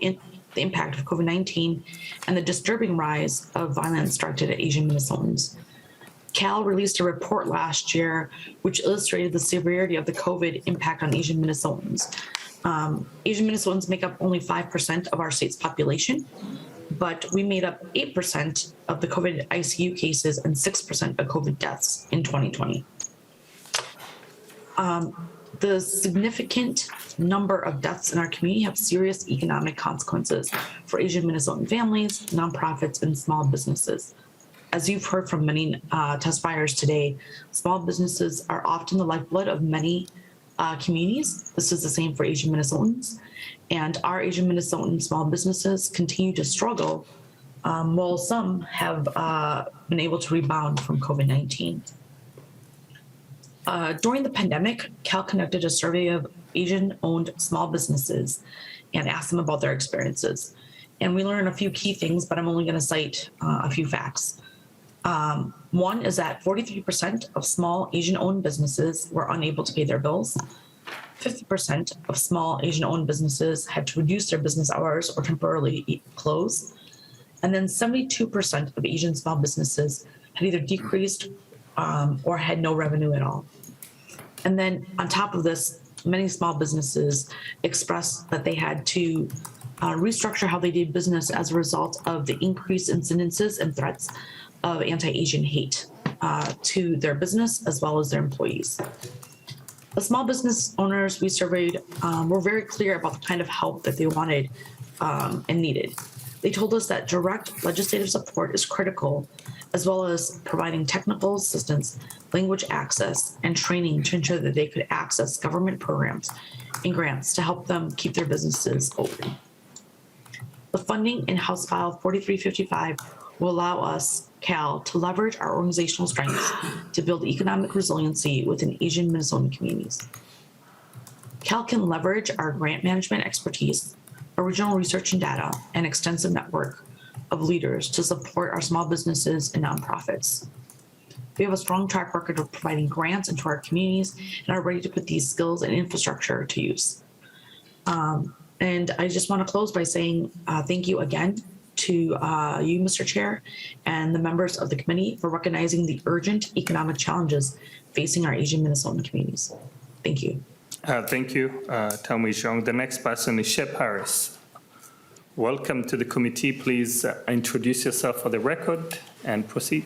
the impact of COVID-19 and the disturbing rise of violence directed at Asian Minnesotans. CAL released a report last year which illustrated the severity of the COVID impact on Asian Minnesotans. Asian Minnesotans make up only 5% of our state's population, but we made up 8% of the COVID ICU cases and 6% of COVID deaths in 2020. The significant number of deaths in our community have serious economic consequences for Asian Minnesotan families, nonprofits, and small businesses. As you've heard from many testifiers today, small businesses are often the lifeblood of many communities. This is the same for Asian Minnesotans. And our Asian Minnesotan small businesses continue to struggle, while some have been able to rebound from COVID-19. During the pandemic, CAL conducted a survey of Asian-owned small businesses and asked them about their experiences. And we learned a few key things, but I'm only going to cite a few facts. One is that 43% of small Asian-owned businesses were unable to pay their bills. 50% of small Asian-owned businesses had to reduce their business hours or temporarily close. And then 72% of Asian small businesses had either decreased or had no revenue at all. And then on top of this, many small businesses expressed that they had to restructure how they did business as a result of the increased incidences and threats of anti-Asian hate to their business as well as their employees. The small business owners we surveyed were very clear about the kind of help that they wanted and needed. They told us that direct legislative support is critical, as well as providing technical assistance, language access, and training to ensure that they could access government programs and grants to help them keep their businesses open. The funding in House File 4355 will allow us, CAL, to leverage our organizational strengths to build economic resiliency within Asian Minnesotan communities. CAL can leverage our grant management expertise, original research and data, and extensive network of leaders to support our small businesses and nonprofits. We have a strong track record of providing grants into our communities and are ready to put these skills and infrastructure to use. And I just want to close by saying thank you again to you, Mr. Chair, and the members of the committee for recognizing the urgent economic challenges facing our Asian Minnesotan communities. Thank you. Thank you, Tao Mui Xiong. The next person is Shep Harris. Welcome to the committee. Please introduce yourself for the record and proceed.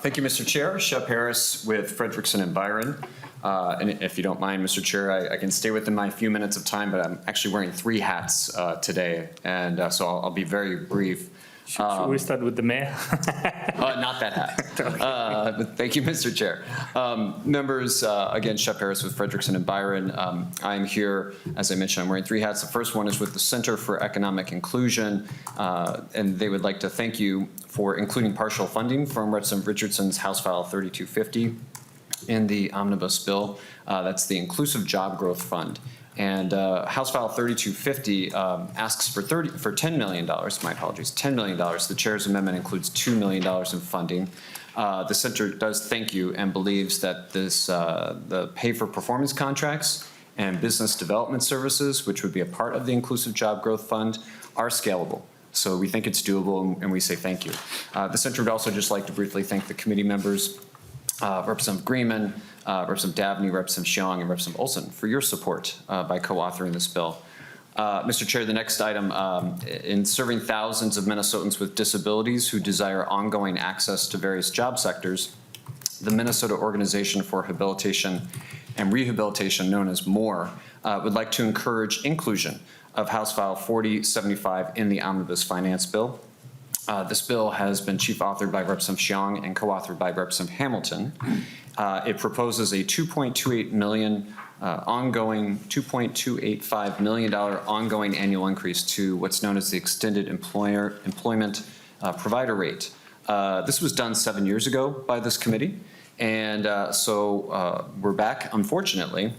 Thank you, Mr. Chair. Shep Harris with Frederickson and Byron. And if you don't mind, Mr. Chair, I can stay within my few minutes of time, but I'm actually wearing 3 hats today, and so I'll be very brief. Should we start with the mayor? Not that hat. But thank you, Mr. Chair. Members, again, Shep Harris with Frederickson and Byron. I'm here, as I mentioned, I'm wearing 3 hats. The first one is with the Center for Economic Inclusion, and they would like to thank you for including partial funding from Representative Richardson's House File 3250 in the Omnibus bill. That's the Inclusive Job Growth Fund. And House File 3250 asks for $10 million, my apologies, $10 million. The chair's amendment includes $2 million in funding. The center does thank you and believes that this, the pay for performance contracts and business development services, which would be a part of the Inclusive Job Growth Fund, are scalable. So we think it's doable, and we say thank you. The center would also just like to briefly thank the committee members, Representative Greenman, Representative Dabney, Representative Xiong, and Representative Olson for your support by co-authoring this bill. Mr. Chair, the next item, in serving thousands of Minnesotans with disabilities who desire ongoing access to various job sectors, the Minnesota Organization for Habilitation and Rehabilitation, known as MORE, would like to encourage inclusion of House File 4075 in the Omnibus Finance Bill. This bill has been chief authored by Representative Xiong and co-authored by Representative Hamilton. It proposes a $2.28 million $2.285 million ongoing annual increase to what's known as the Extended Employment Provider Rate. This was done 7 years ago by this committee, and so we're back, unfortunately,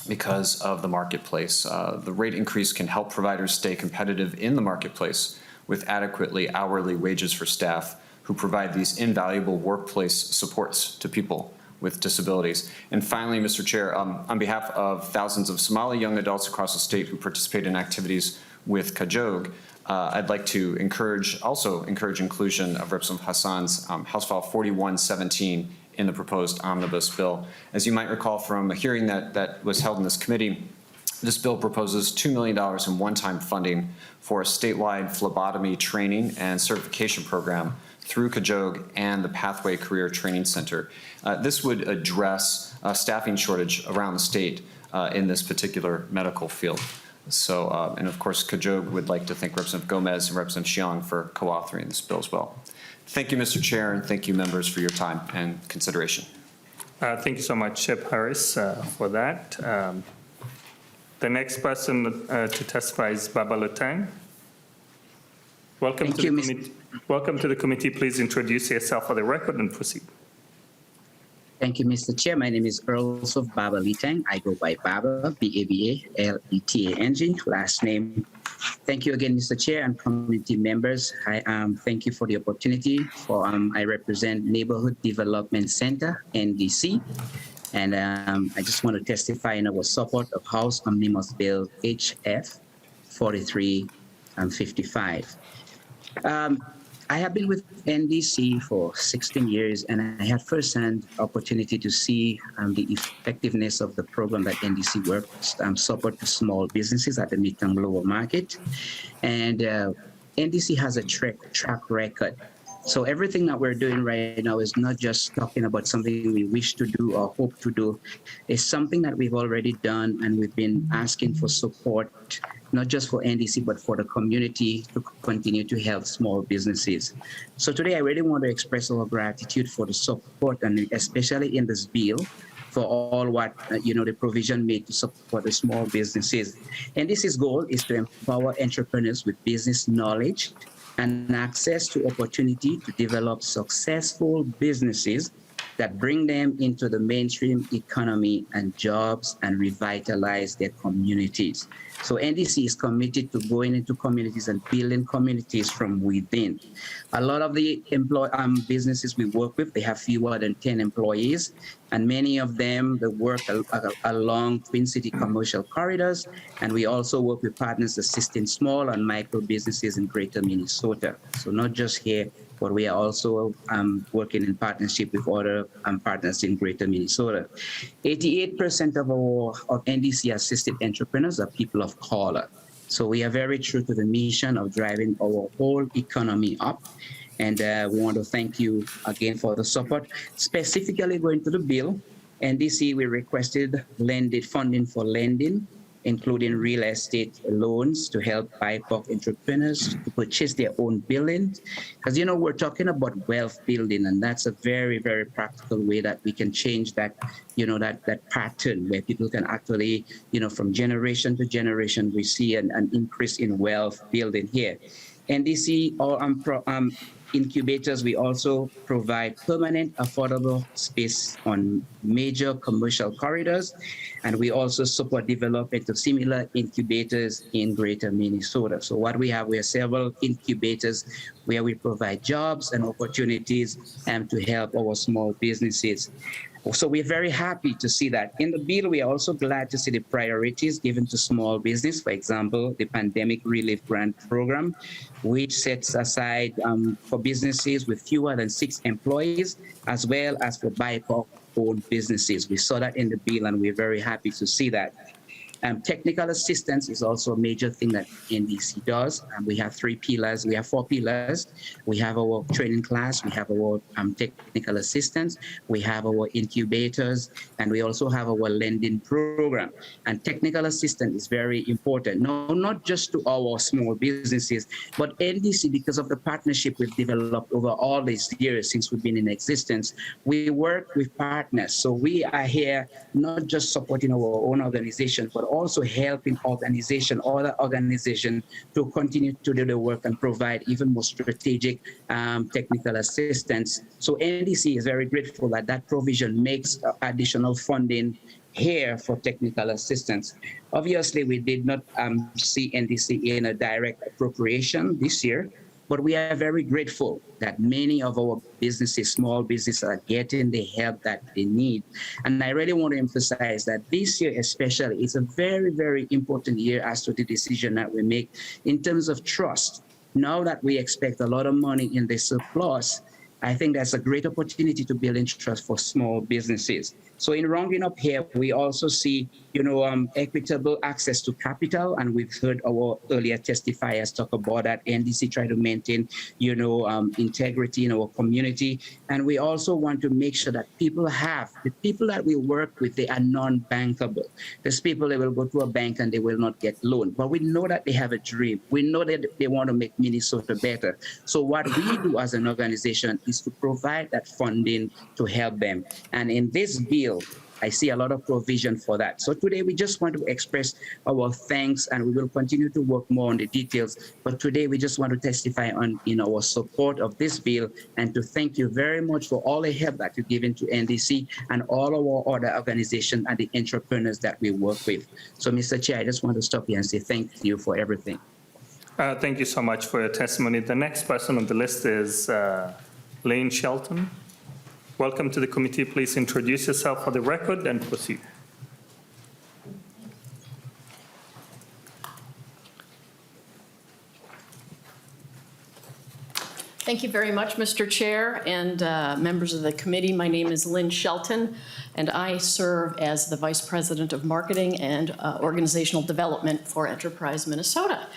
because of the marketplace. The rate increase can help providers stay competitive in the marketplace with adequately hourly wages for staff who provide these invaluable workplace supports to people with disabilities. And finally, Mr. Chair, on behalf of thousands of Somali young adults across the state who participate in activities with Kajog, I'd like to also encourage inclusion of Representative Hassan's House File 4117 in the proposed omnibus bill. As you might recall from a hearing that was held in this committee, this bill proposes $2 million in one-time funding for a statewide phlebotomy training and certification program through Kajog and the Pathway Career Training Center. This would address a staffing shortage around the state in this particular medical field. So, and of course, Kajog would like to thank Representative Gomez and Representative Xiong for co-authoring this bill as well. Thank you, Mr. Chair, and thank you, members, for your time and consideration. Thank you so much, Shep Harris, for that. The next person to testify is Baba Lutang. Welcome to the committee. Please introduce yourself for the record and proceed. Thank you, Mr. Chair. My name is Earl of Baba Litang. I go by Baba, B-A-B-A-L-E-T-A-N-G, last name. Thank you again, Mr. Chair and committee members. Thank you for the opportunity. I represent Neighborhood Development Center, NDC, and I just want to testify in our support of House Omnibus Bill HF 4355. I have been with NDC for 16 years, and I had firsthand opportunity to see the effectiveness of the program that NDC works support to small businesses at the mid and lower market. And NDC has a track record. So everything that we're doing right now is not just talking about something we wish to do or hope to do. It's something that we've already done, and we've been asking for support, not just for NDC, but for the community to continue to help small businesses. So today I really want to express our gratitude for the support, and especially in this bill, for all what, the provision made to support the small businesses. NDC's goal is to empower entrepreneurs with business knowledge and access to opportunity to develop successful businesses that bring them into the mainstream economy and jobs and revitalize their communities. So NDC is committed to going into communities and building communities from within. A lot of the businesses we work with, they have fewer than 10 employees, and many of them, they work along Twin City commercial corridors, and we also work with partners assisting small and micro businesses in greater Minnesota. So not just here, but we are also working in partnership with other partners in greater Minnesota. 88% of NDC assisted entrepreneurs are people of color. So we are very true to the mission of driving our whole economy up. And we want to thank you again for the support. Specifically going to the bill, NDC, we requested funding for lending, including real estate loans to help BIPOC entrepreneurs to purchase their own buildings. Because, we're talking about wealth building, and that's a very, very practical way that we can change that, that pattern where people can actually, from generation to generation, we see an increase in wealth building here. NDC, incubators, we also provide permanent affordable space on major commercial corridors, and we also support development of similar incubators in greater Minnesota. So what we have several incubators where we provide jobs and opportunities to help our small businesses. So we're very happy to see that. In the bill, we are also glad to see the priorities given to small business. For example, the Pandemic Relief Grant Program, which sets aside for businesses with fewer than 6 employees, as well as for BIPOC-owned businesses. We saw that in the bill, and we're very happy to see that. Technical assistance is also a major thing that NDC does. We have 4 pillars. We have our training class, we have our technical assistance, we have our incubators, and we also have our lending program. And technical assistance is very important, not just to our small businesses, but NDC, because of the partnership we've developed over all these years since we've been in existence, we work with partners. So we are here not just supporting our own organization, but also helping other organizations to continue to do the work and provide even more strategic technical assistance. So NDC is very grateful that that provision makes additional funding here for technical assistance. Obviously, we did not see NDC in a direct appropriation this year, but we are very grateful that many of our businesses, small businesses, are getting the help that they need. And I really want to emphasize that this year especially is a very, very important year as to the decision that we make in terms of trust. Now that we expect a lot of money in the surplus, I think that's a great opportunity to build in trust for small businesses. So in rounding up here, we also see, equitable access to capital, and we've heard our earlier testifiers talk about that. NDC try to maintain, integrity in our community, and we also want to make sure that the people that we work with, they are non-bankable. There's people that will go to a bank and they will not get loan, but we know that they have a dream. We know that they want to make Minnesota better. So what we do as an organization is to provide that funding to help them. And in this bill, I see a lot of provision for that. So today we just want to express our thanks, and we will continue to work more on the details. But today we just want to testify on our support of this bill, and to thank you very much for all the help that you've given to NDC and all our other organizations and the entrepreneurs that we work with. So Mr. Chair, I just want to stop here and say thank you for everything. Thank you so much for your testimony. The next person on the list is Lynn Shelton. Welcome to the committee. Please introduce yourself for the record and proceed. Thank you very much, Mr. Chair and members of the committee. My name is Lynn Shelton, and I serve as the Vice President of Marketing and Organizational Development for Enterprise Minnesota.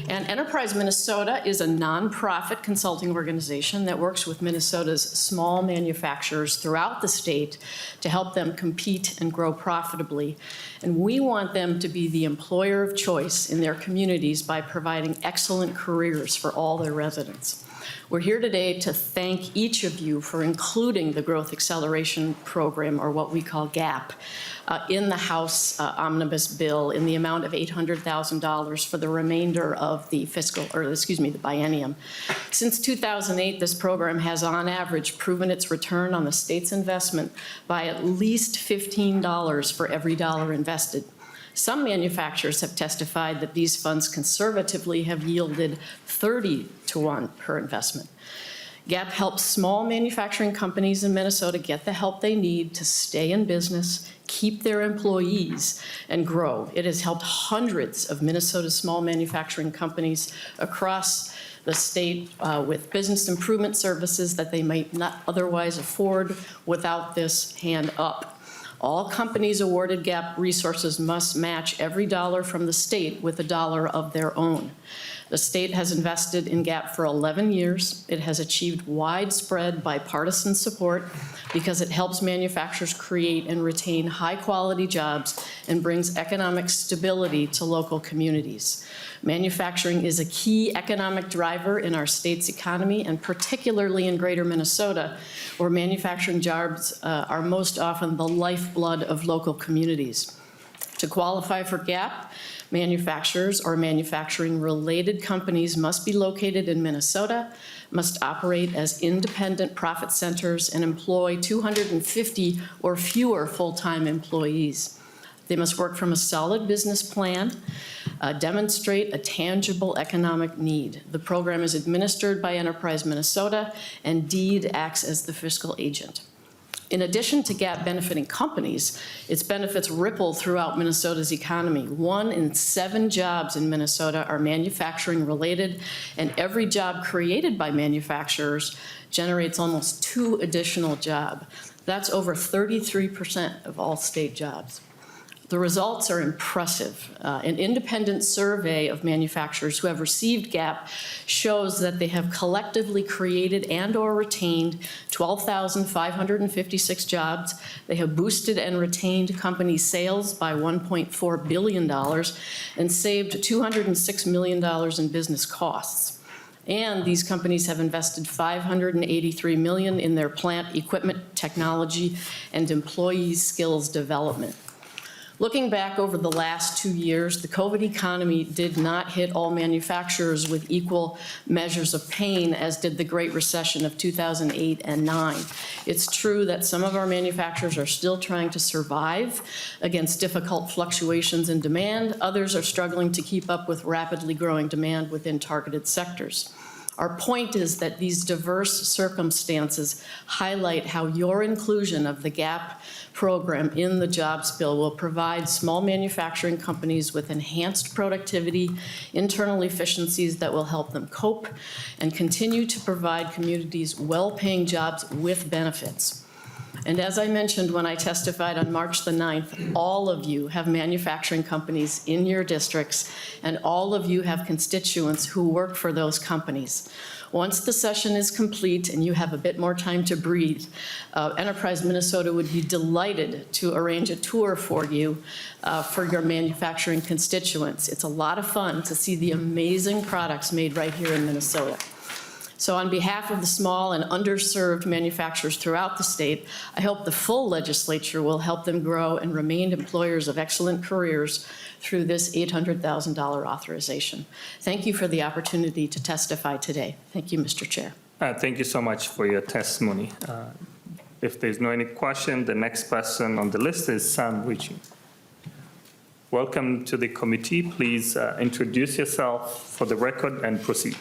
And Enterprise Minnesota is a nonprofit consulting organization that works with Minnesota's small manufacturers throughout the state to help them compete and grow profitably. And we want them to be the employer of choice in their communities by providing excellent careers for all their residents. We're here today to thank each of you for including the Growth Acceleration Program, or what we call GAP, in the House Omnibus bill in the amount of $800,000 for the remainder of the the biennium. Since 2008, this program has on average proven its return on the state's investment by at least $15 for every dollar invested. Some manufacturers have testified that these funds conservatively have yielded 30 to 1 per investment. GAP helps small manufacturing companies in Minnesota get the help they need to stay in business, keep their employees, and grow. It has helped hundreds of Minnesota small manufacturing companies across the state with business improvement services that they might not otherwise afford without this hand up. All companies awarded GAP resources must match every dollar from the state with a dollar of their own. The state has invested in GAP for 11 years. It has achieved widespread bipartisan support because it helps manufacturers create and retain high-quality jobs and brings economic stability to local communities. Manufacturing is a key economic driver in our state's economy, and particularly in greater Minnesota, where manufacturing jobs are most often the lifeblood of local communities. To qualify for GAP, manufacturers or manufacturing-related companies must be located in Minnesota, must operate as independent profit centers, and employ 250 or fewer full-time employees. They must work from a solid business plan, demonstrate a tangible economic need. The program is administered by Enterprise Minnesota, and DEED acts as the fiscal agent. In addition to GAP benefiting companies, its benefits ripple throughout Minnesota's economy. 1 in 7 jobs in Minnesota are manufacturing related, and every job created by manufacturers generates almost 2 additional jobs. That's over 33% of all state jobs. The results are impressive. An independent survey of manufacturers who have received GAP shows that they have collectively created and/or retained 12,556 jobs. They have boosted and retained company sales by $1.4 billion and saved $206 million in business costs. And these companies have invested $583 million in their plant equipment, technology, and employee skills development. Looking back over the last 2 years, the COVID economy did not hit all manufacturers with equal measures of pain, as did the Great Recession of 2008 and 9. It's true that some of our manufacturers are still trying to survive against difficult fluctuations in demand. Others are struggling to keep up with rapidly growing demand within targeted sectors. Our point is that these diverse circumstances highlight how your inclusion of the GAP program in the jobs bill will provide small manufacturing companies with enhanced productivity, internal efficiencies that will help them cope, and continue to provide communities well-paying jobs with benefits. And as I mentioned when I testified on March the 9th, all of you have manufacturing companies in your districts, and all of you have constituents who work for those companies. Once the session is complete and you have a bit more time to breathe, Enterprise Minnesota would be delighted to arrange a tour for you for your manufacturing constituents. It's a lot of fun to see the amazing products made right here in Minnesota. So on behalf of the small and underserved manufacturers throughout the state, I hope the full legislature will help them grow and remain employers of excellent careers through this $800,000 authorization. Thank you for the opportunity to testify today. Thank you, Mr. Chair. Thank you so much for your testimony. If there's no any question, the next person on the list is Sam Ritchie. Welcome to the committee. Please introduce yourself for the record and proceed.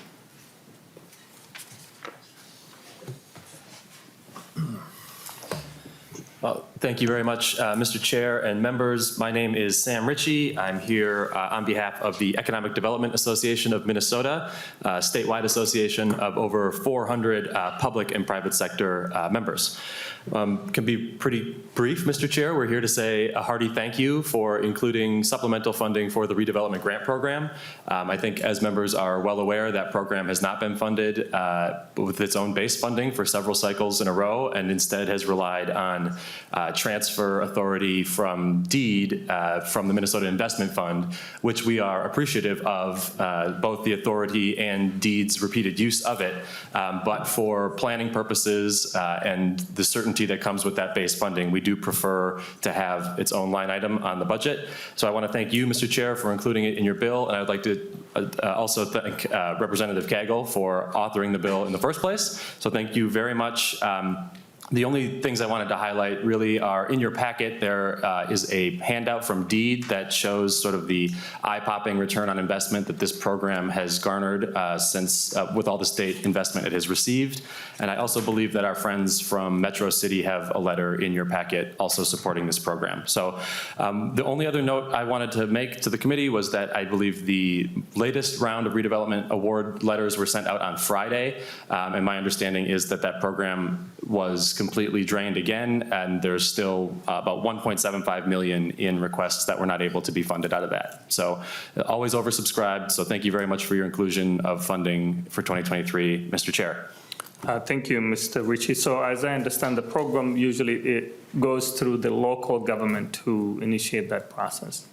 Thank you very much, Mr. Chair and members. My name is Sam Ritchie. I'm here on behalf of the Economic Development Association of Minnesota, a statewide association of over 400 public and private sector members. Can be pretty brief, Mr. Chair. We're here to say a hearty thank you for including supplemental funding for the redevelopment grant program. I think as members are well aware, that program has not been funded with its own base funding for several cycles in a row, and instead has relied on transfer authority from deed from the Minnesota Investment Fund, which we are appreciative of, both the authority and deed's repeated use of it. But for planning purposes and the certainty that comes with that base funding, we do prefer to have its own line item on the budget. So I want to thank you, Mr. Chair, for including it in your bill, and I would like to also thank Representative Cagle for authoring the bill in the first place. So thank you very much. The only things I wanted to highlight really are in your packet. There is a handout from deed that shows sort of the eye-popping return on investment that this program has garnered since with all the state investment it has received. And I also believe that our friends from Metro City have a letter in your packet also supporting this program. So the only other note I wanted to make to the committee was that I believe the latest round of redevelopment award letters were sent out on Friday. And my understanding is that that program was completely drained again, and there's still about 1.75 million in requests that were not able to be funded out of that. So always oversubscribed. So thank you very much for your inclusion of funding for 2023, Mr. Chair. Thank you, Mr. Ritchie. So as I understand the program, usually it goes through the local government who initiate that process.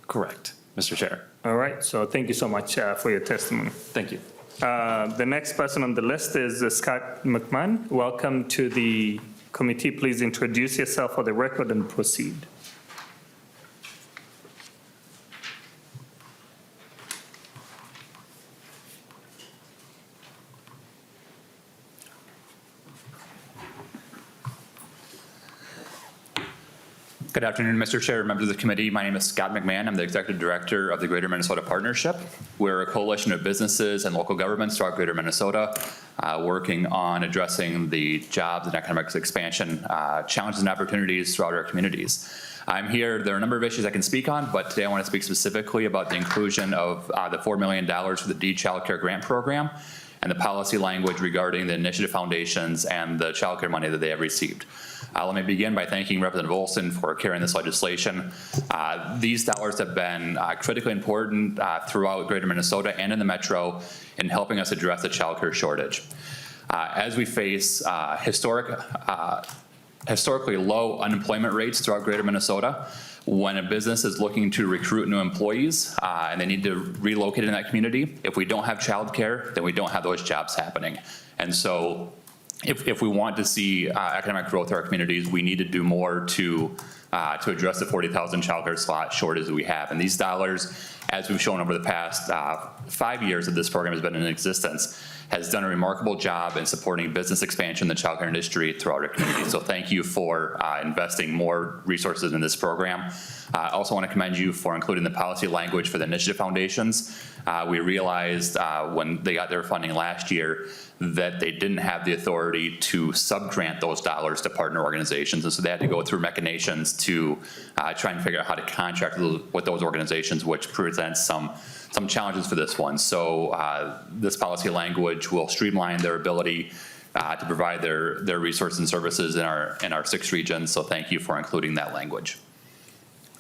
Correct, Mr. Chair. All right. So thank you so much for your testimony. Thank you. The next person on the list is Scott Mcmahon. Welcome to the committee. Please introduce yourself for the record and proceed. Good afternoon, Mr. Chair, members of the committee. My name is Scott McMahon. I'm the Executive Director of the Greater Minnesota Partnership. We're a coalition of businesses and local governments throughout Greater Minnesota, working on addressing the jobs and economic expansion challenges and opportunities throughout our communities. I'm here, there are a number of issues I can speak on, but today I want to speak specifically about the inclusion of the $4 million for the Deed Child Care Grant Program and the policy language regarding the initiative foundations and the child care money that they have received. Let me begin by thanking Representative Olson for carrying this legislation. These dollars have been critically important throughout Greater Minnesota and in the Metro in helping us address the child care shortage. As we face historically low unemployment rates throughout Greater Minnesota, when a business is looking to recruit new employees and they need to relocate in that community, if we don't have childcare, then we don't have those jobs happening. And so if we want to see economic growth in our communities, we need to do more to address the 40,000 childcare slot shortage that we have. And these dollars, as we've shown over the past 5 years that this program has been in existence, has done a remarkable job in supporting business expansion in the childcare industry throughout our community. So thank you for investing more resources in this program. I also want to commend you for including the policy language for the initiative foundations. We realized when they got their funding last year that they didn't have the authority to subgrant those dollars to partner organizations. And so they had to go through machinations to try and figure out how to contract with those organizations, which presents some challenges for this one. So this policy language will streamline their ability to provide their resources and services in our 6 regions. So thank you for including that language.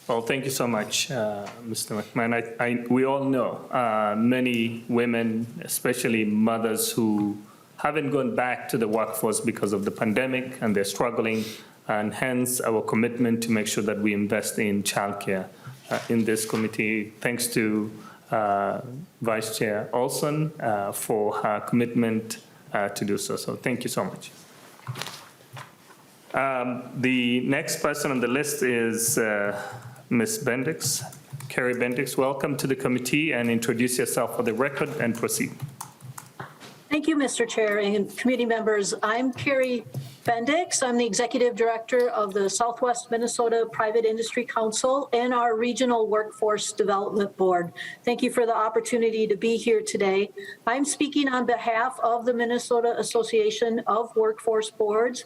Well, thank you so much, Mr. McMahon. We all know many women, especially mothers, who haven't gone back to the workforce because of the pandemic, and they're struggling, and hence our commitment to make sure that we invest in childcare in this committee. Thanks to Vice Chair Olson for her commitment to do so. So thank you so much. The next person on the list is Ms. Bendix, Carrie Bendix. Welcome to the committee, and introduce yourself for the record and proceed. Thank you, Mr. Chair and committee members. I'm Carrie Bendix. I'm the Executive Director of the Southwest Minnesota Private Industry Council and our Regional Workforce Development Board. Thank you for the opportunity to be here today. I'm speaking on behalf of the Minnesota Association of Workforce Boards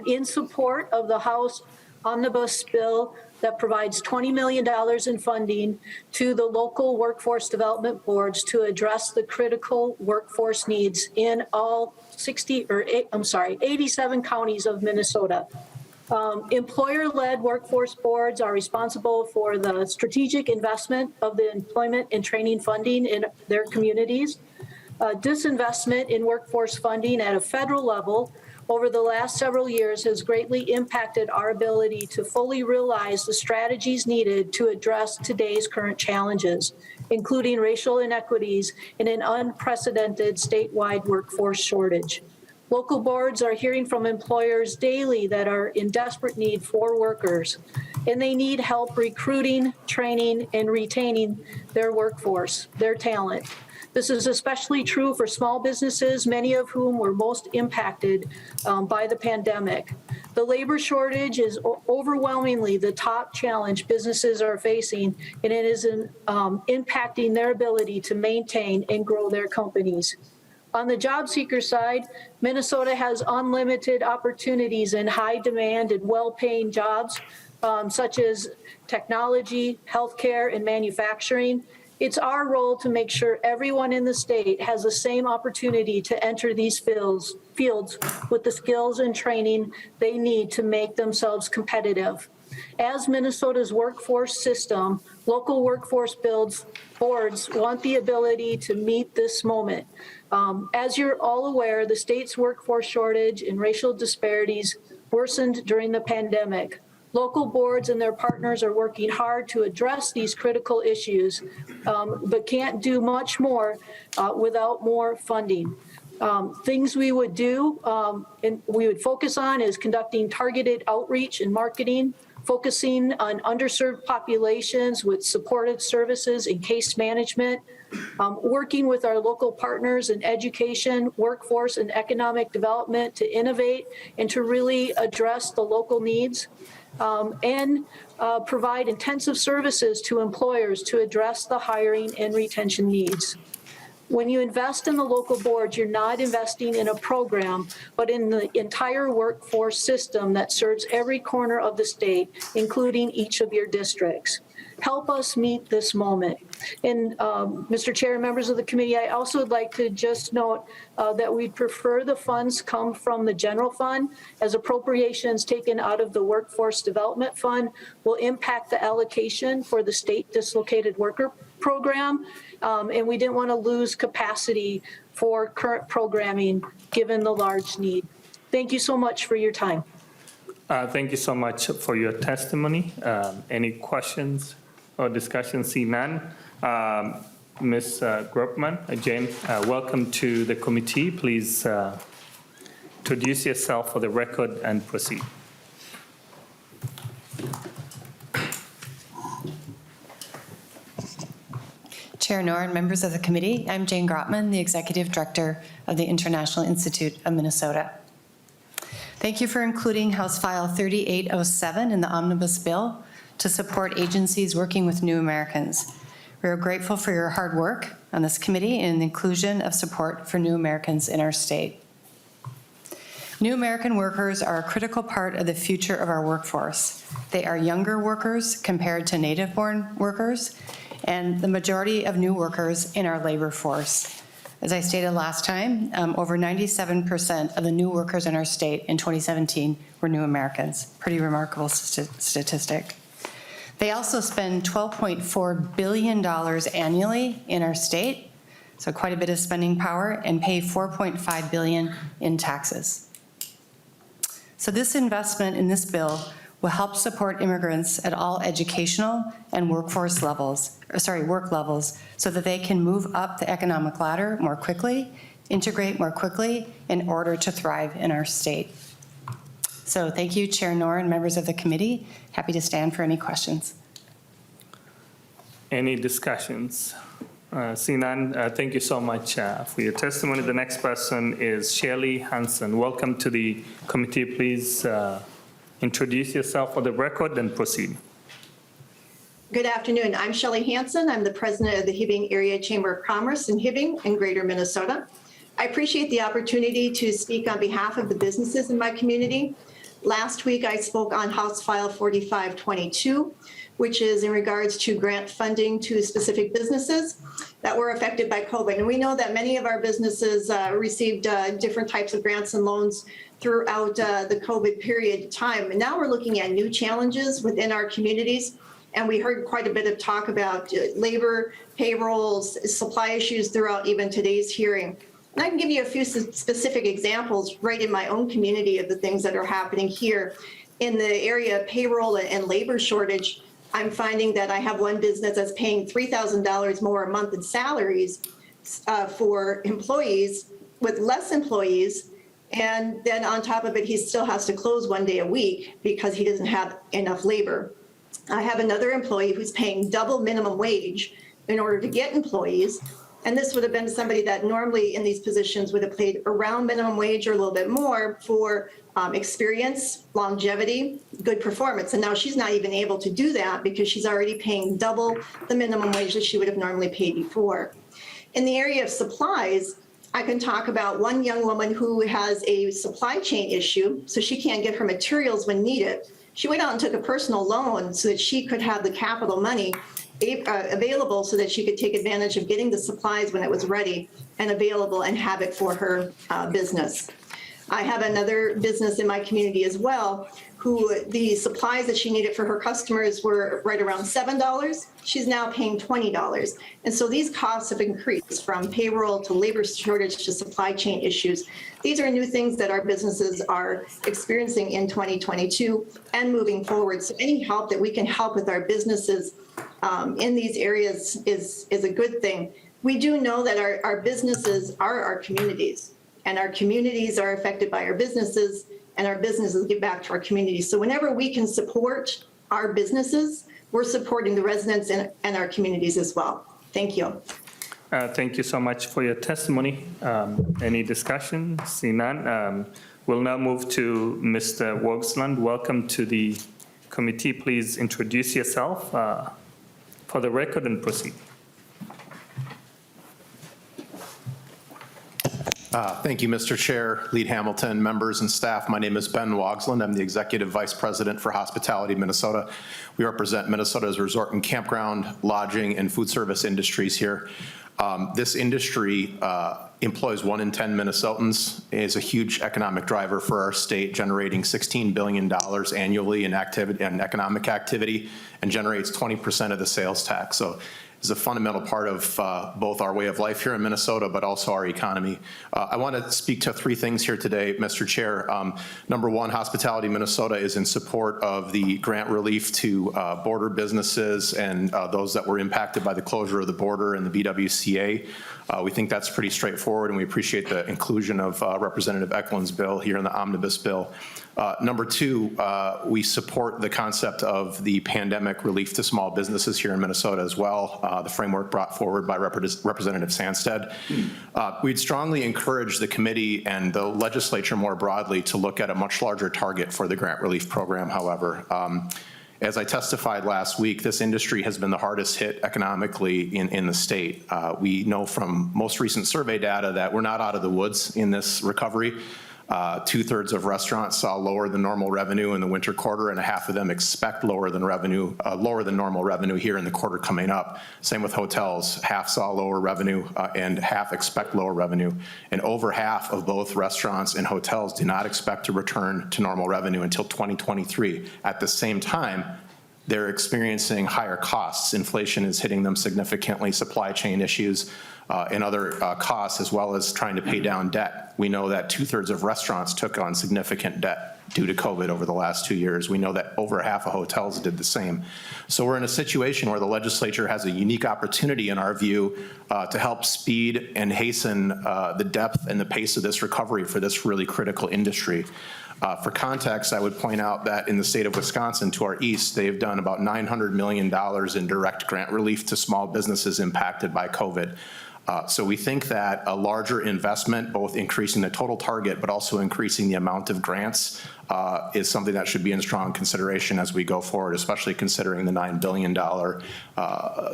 in support of the House omnibus bill that provides $20 million in funding to the local workforce development boards to address the critical workforce needs in all 87 counties of Minnesota. Employer-led workforce boards are responsible for the strategic investment of the employment and training funding in their communities. Disinvestment in workforce funding at a federal level over the last several years has greatly impacted our ability to fully realize the strategies needed to address today's current challenges, including racial inequities and an unprecedented statewide workforce shortage. Local boards are hearing from employers daily that are in desperate need for workers, and they need help recruiting, training, and retaining their workforce, their talent. This is especially true for small businesses, many of whom were most impacted by the pandemic. The labor shortage is overwhelmingly the top challenge businesses are facing, and it is impacting their ability to maintain and grow their companies. On the job seeker side, Minnesota has unlimited opportunities in high demand and well-paying jobs, such as technology, healthcare, and manufacturing. It's our role to make sure everyone in the state has the same opportunity to enter these fields with the skills and training they need to make themselves competitive. As Minnesota's workforce system, local workforce boards want the ability to meet this moment. As you're all aware, the state's workforce shortage and racial disparities worsened during the pandemic. Local boards and their partners are working hard to address these critical issues, but can't do much more without more funding. Things we would do and we would focus on is conducting targeted outreach and marketing, focusing on underserved populations with supportive services and case management, working with our local partners in education, workforce, and economic development to innovate and to really address the local needs. And provide intensive services to employers to address the hiring and retention needs. When you invest in the local boards, you're not investing in a program, but in the entire workforce system that serves every corner of the state, including each of your districts. Help us meet this moment. And Mr. Chair and members of the committee, I also would like to just note that we'd prefer the funds come from the general fund, as appropriations taken out of the workforce development fund will impact the allocation for the state dislocated worker program. And we didn't want to lose capacity for current programming given the large need. Thank you so much for your time. Thank you so much for your testimony. Any questions or discussion? See none. Ms. Grottman, Jane, welcome to the committee. Please introduce yourself for the record and proceed. Chair Noor and members of the committee, I'm Jane Grottman, the Executive Director of the International Institute of Minnesota. Thank you for including House File 3807 in the Omnibus bill to support agencies working with new Americans. We are grateful for your hard work on this committee and the inclusion of support for new Americans in our state. New American workers are a critical part of the future of our workforce. They are younger workers compared to native-born workers, and the majority of new workers in our labor force. As I stated last time, over 97% of the new workers in our state in 2017 were new Americans. Pretty remarkable statistic. They also spend $12.4 billion annually in our state, so quite a bit of spending power, and pay $4.5 billion in taxes. So this investment in this bill will help support immigrants at all educational and work levels, so that they can move up the economic ladder more quickly, integrate more quickly in order to thrive in our state. So thank you, Chair Noor and members of the committee. Happy to stand for any questions. Any discussions? Seeing none, thank you so much for your testimony. The next person is Shelley Hansen. Welcome to the committee. Please introduce yourself for the record and proceed. Good afternoon. I'm Shelley Hansen. I'm the president of the Hibbing Area Chamber of Commerce in Hibbing in Greater Minnesota. I appreciate the opportunity to speak on behalf of the businesses in my community. Last week, I spoke on House File 4522, which is in regards to grant funding to specific businesses that were affected by COVID. And we know that many of our businesses received different types of grants and loans throughout the COVID period of time. And now we're looking at new challenges within our communities. And we heard quite a bit of talk about labor, payrolls, supply issues throughout even today's hearing. And I can give you a few specific examples right in my own community of the things that are happening here. In the area of payroll and labor shortage, I'm finding that I have one business that's paying $3,000 more a month in salaries for employees with less employees. And then on top of it, he still has to close one day a week because he doesn't have enough labor. I have another employee who's paying double minimum wage in order to get employees. And this would have been somebody that normally in these positions would have paid around minimum wage or a little bit more for experience, longevity, good performance. And now she's not even able to do that because she's already paying double the minimum wage that she would have normally paid before. In the area of supplies, I can talk about one young woman who has a supply chain issue, so she can't get her materials when needed. She went out and took a personal loan so that she could have the capital money available so that she could take advantage of getting the supplies when it was ready and available and have it for her business. I have another business in my community as well who the supplies that she needed for her customers were right around $7. She's now paying $20. And so these costs have increased from payroll to labor shortage to supply chain issues. These are new things that our businesses are experiencing in 2022 and moving forward. So any help that we can help with our businesses in these areas is a good thing. We do know that our businesses are our communities, and our communities are affected by our businesses, and our businesses give back to our communities. So whenever we can support our businesses, we're supporting the residents and our communities as well. Thank you. Thank you so much for your testimony. Any discussion? See none. We'll now move to Mr. Wogsland. Welcome to the committee. Please introduce yourself for the record and proceed. Thank you, Mr. Chair, Lead Hamilton, members and staff. My name is Ben Wogsland. I'm the Executive Vice President for Hospitality Minnesota. We represent Minnesota's resort and campground, lodging, and food service industries here. This industry employs 1 in 10 Minnesotans, is a huge economic driver for our state, generating $16 billion annually in economic activity, and generates 20% of the sales tax. So is a fundamental part of both our way of life here in Minnesota, but also our economy. I want to speak to 3 things here today, Mr. Chair. Number 1, Hospitality Minnesota is in support of the grant relief to border businesses and those that were impacted by the closure of the border and the BWCA. We think that's pretty straightforward, and we appreciate the inclusion of Representative Eklund's bill here in the Omnibus bill. Number 2, we support the concept of the pandemic relief to small businesses here in Minnesota as well, the framework brought forward by Representative Sandstead. We'd strongly encourage the committee and the legislature more broadly to look at a much larger target for the grant relief program, however. As I testified last week, this industry has been the hardest hit economically in the state. We know from most recent survey data that we're not out of the woods in this recovery. 2/3 of restaurants saw lower than normal revenue in the winter quarter, and 1/2 of them expect lower than normal revenue here in the quarter coming up. Same with hotels. 1/2 saw lower revenue and 1/2 expect lower revenue. And over 1/2 of both restaurants and hotels do not expect to return to normal revenue until 2023. At the same time, they're experiencing higher costs. Inflation is hitting them significantly, supply chain issues, and other costs, as well as trying to pay down debt. We know that 2/3 of restaurants took on significant debt due to COVID over the last 2 years. We know that over 1/2 of hotels did the same. So we're in a situation where the legislature has a unique opportunity, in our view, to help speed and hasten the depth and the pace of this recovery for this really critical industry. For context, I would point out that in the state of Wisconsin, to our east, they've done about $900 million in direct grant relief to small businesses impacted by COVID. So we think that a larger investment, both increasing the total target, but also increasing the amount of grants is something that should be in strong consideration as we go forward, especially considering the $9 billion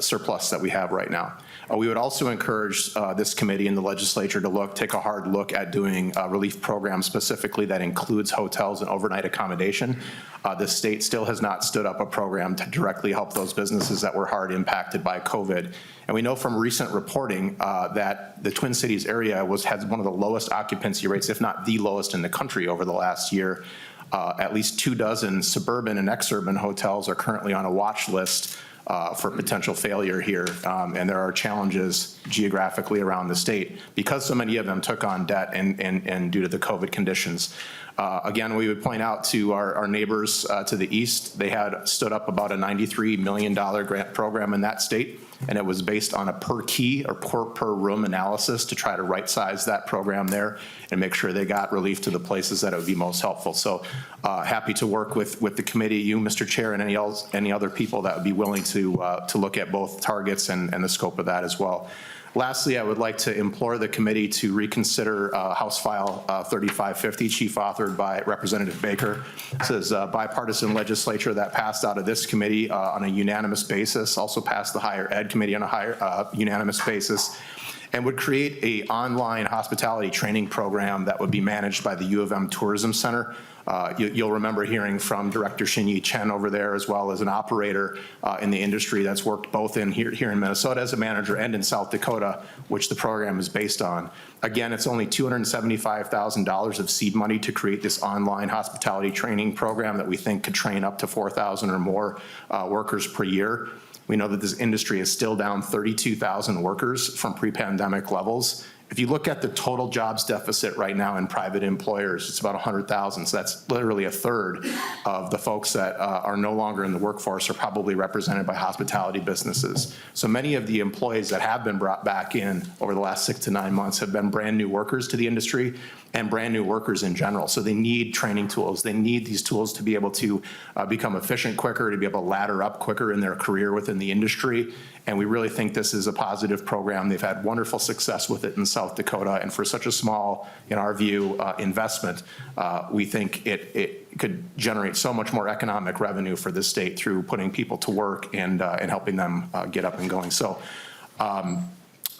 surplus that we have right now. We would also encourage this committee and the legislature to take a hard look at doing a relief program specifically that includes hotels and overnight accommodation. The state still has not stood up a program to directly help those businesses that were hard impacted by COVID. And we know from recent reporting that the Twin Cities area has one of the lowest occupancy rates, if not the lowest in the country over the last year. At least 24 suburban and exurban hotels are currently on a watch list for potential failure here. And there are challenges geographically around the state because so many of them took on debt and due to the COVID conditions. Again, we would point out to our neighbors to the east, they had stood up about a $93 million grant program in that state, and it was based on a per key or per room analysis to try to right size that program there and make sure they got relief to the places that it would be most helpful. So happy to work with the committee, you, Mr. Chair, and any other people that would be willing to look at both targets and the scope of that as well. Lastly, I would like to implore the committee to reconsider House File 3550, chief authored by Representative Baker. This is a bipartisan legislature that passed out of this committee on a unanimous basis, also passed the Higher Ed Committee on a unanimous basis, and would create an online hospitality training program that would be managed by the U of M Tourism Center. You'll remember hearing from Director Shinyi Chen over there, as well as an operator in the industry that's worked both here in Minnesota as a manager and in South Dakota, which the program is based on. Again, it's only $275,000 of seed money to create this online hospitality training program that we think could train up to 4,000 or more workers per year. We know that this industry is still down 32,000 workers from pre-pandemic levels. If you look at the total jobs deficit right now in private employers, it's about 100,000. So that's literally a third of the folks that are no longer in the workforce are probably represented by hospitality businesses. So many of the employees that have been brought back in over the last 6 to 9 months have been brand new workers to the industry and brand new workers in general. So they need training tools. They need these tools to be able to become efficient quicker, to be able to ladder up quicker in their career within the industry. And we really think this is a positive program. They've had wonderful success with it in South Dakota. And for such a small, in our view, investment, we think it could generate so much more economic revenue for the state through putting people to work and helping them get up and going. So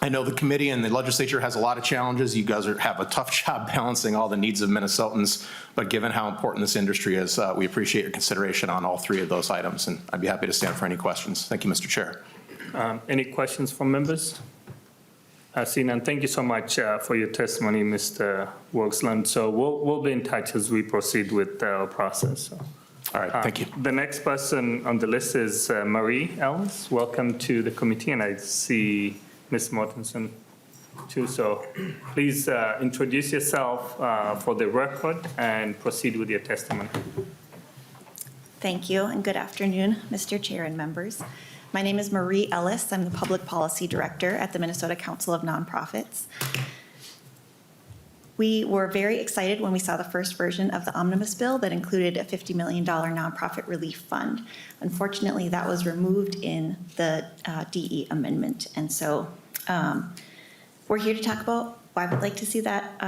I know the committee and the legislature has a lot of challenges. You guys have a tough job balancing all the needs of Minnesotans, but given how important this industry is, we appreciate your consideration on all three of those items, and I'd be happy to stand for any questions. Thank you, Mr. Chair. Any questions from members? Seeing none, thank you so much for your testimony, Mr. Wogsland. So we'll be in touch as we proceed with our process. So. All right, thank you. The next person on the list is Marie Ellis. Welcome to the committee, and I see Ms. Mortensen too. So please introduce yourself for the record and proceed with your testimony. Thank you, and good afternoon, Mr. Chair and members. My name is Marie Ellis. I'm the Public Policy Director at the Minnesota Council of Nonprofits. We were very excited when we saw the first version of the Omnibus bill that included a $50 million nonprofit relief fund. Unfortunately, that was removed in the DE amendment. And so we're here to talk about why we'd like to see that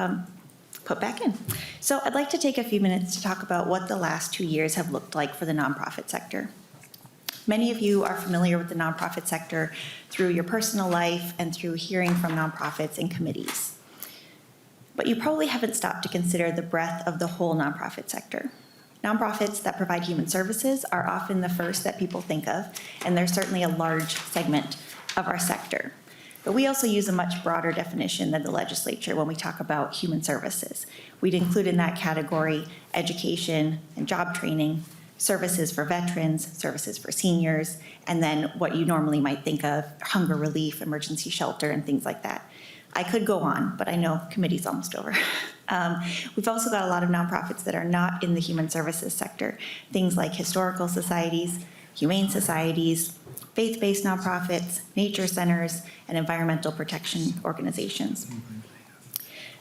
put back in. So I'd like to take a few minutes to talk about what the last 2 years have looked like for the nonprofit sector. Many of you are familiar with the nonprofit sector through your personal life and through hearing from nonprofits and committees. But you probably haven't stopped to consider the breadth of the whole nonprofit sector. Nonprofits that provide human services are often the first that people think of, and they're certainly a large segment of our sector. But we also use a much broader definition than the legislature when we talk about human services. We'd include in that category education and job training, services for veterans, services for seniors, and then what you normally might think of, hunger relief, emergency shelter, and things like that. I could go on, but I know committee's almost over. We've also got a lot of nonprofits that are not in the human services sector, things like historical societies, humane societies, faith-based nonprofits, nature centers, and environmental protection organizations.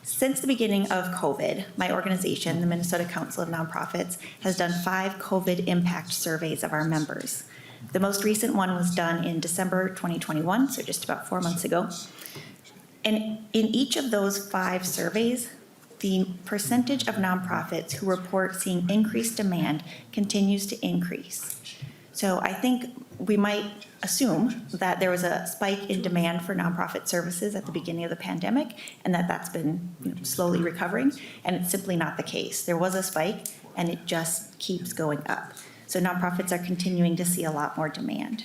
Since the beginning of COVID, my organization, the Minnesota Council of Nonprofits, has done 5 COVID impact surveys of our members. The most recent one was done in December 2021, so just about 4 months ago. And in each of those 5 surveys, the percentage of nonprofits who report seeing increased demand continues to increase. So I think we might assume that there was a spike in demand for nonprofit services at the beginning of the pandemic, and that that's been slowly recovering, and it's simply not the case. There was a spike, and it just keeps going up. So nonprofits are continuing to see a lot more demand.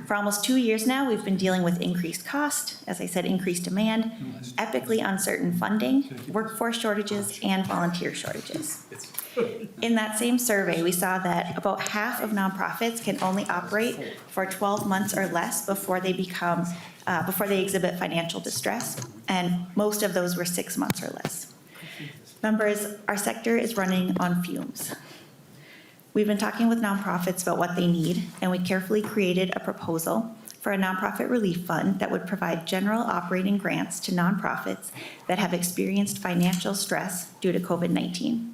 For almost 2 years now, we've been dealing with increased cost, as I said, increased demand, epically uncertain funding, workforce shortages, and volunteer shortages. In that same survey, we saw that about half of nonprofits can only operate for 12 months or less before they exhibit financial distress, and most of those were 6 months or less. Members, our sector is running on fumes. We've been talking with nonprofits about what they need, and we carefully created a proposal for a nonprofit relief fund that would provide general operating grants to nonprofits that have experienced financial stress due to COVID-19.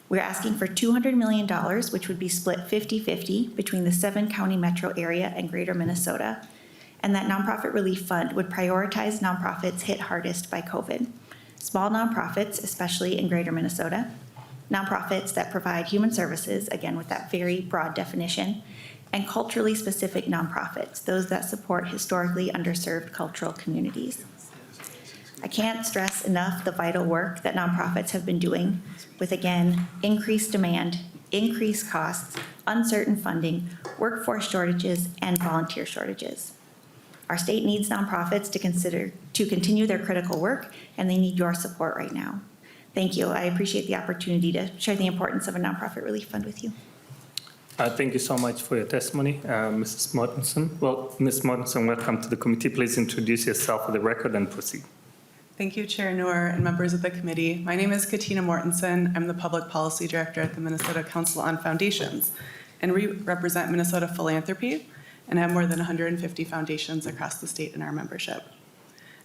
We're asking for $200 million, which would be split 50-50 between the 7-county metro area and greater Minnesota, and that nonprofit relief fund would prioritize nonprofits hit hardest by COVID. Small nonprofits, especially in greater Minnesota, nonprofits that provide human services, again with that very broad definition, and culturally specific nonprofits, those that support historically underserved cultural communities. I can't stress enough the vital work that nonprofits have been doing with, again, increased demand, increased costs, uncertain funding, workforce shortages, and volunteer shortages. Our state needs nonprofits to continue their critical work, and they need your support right now. Thank you. I appreciate the opportunity to share the importance of a nonprofit relief fund with you. Thank you so much for your testimony, Mrs. Mortensen. Well, Ms. Mortensen, welcome to the committee. Please introduce yourself for the record and proceed. Thank you, Chair Noor and members of the committee. My name is Katina Mortensen. I'm the Public Policy Director at the Minnesota Council on Foundations, and we represent Minnesota philanthropy and have more than 150 foundations across the state in our membership.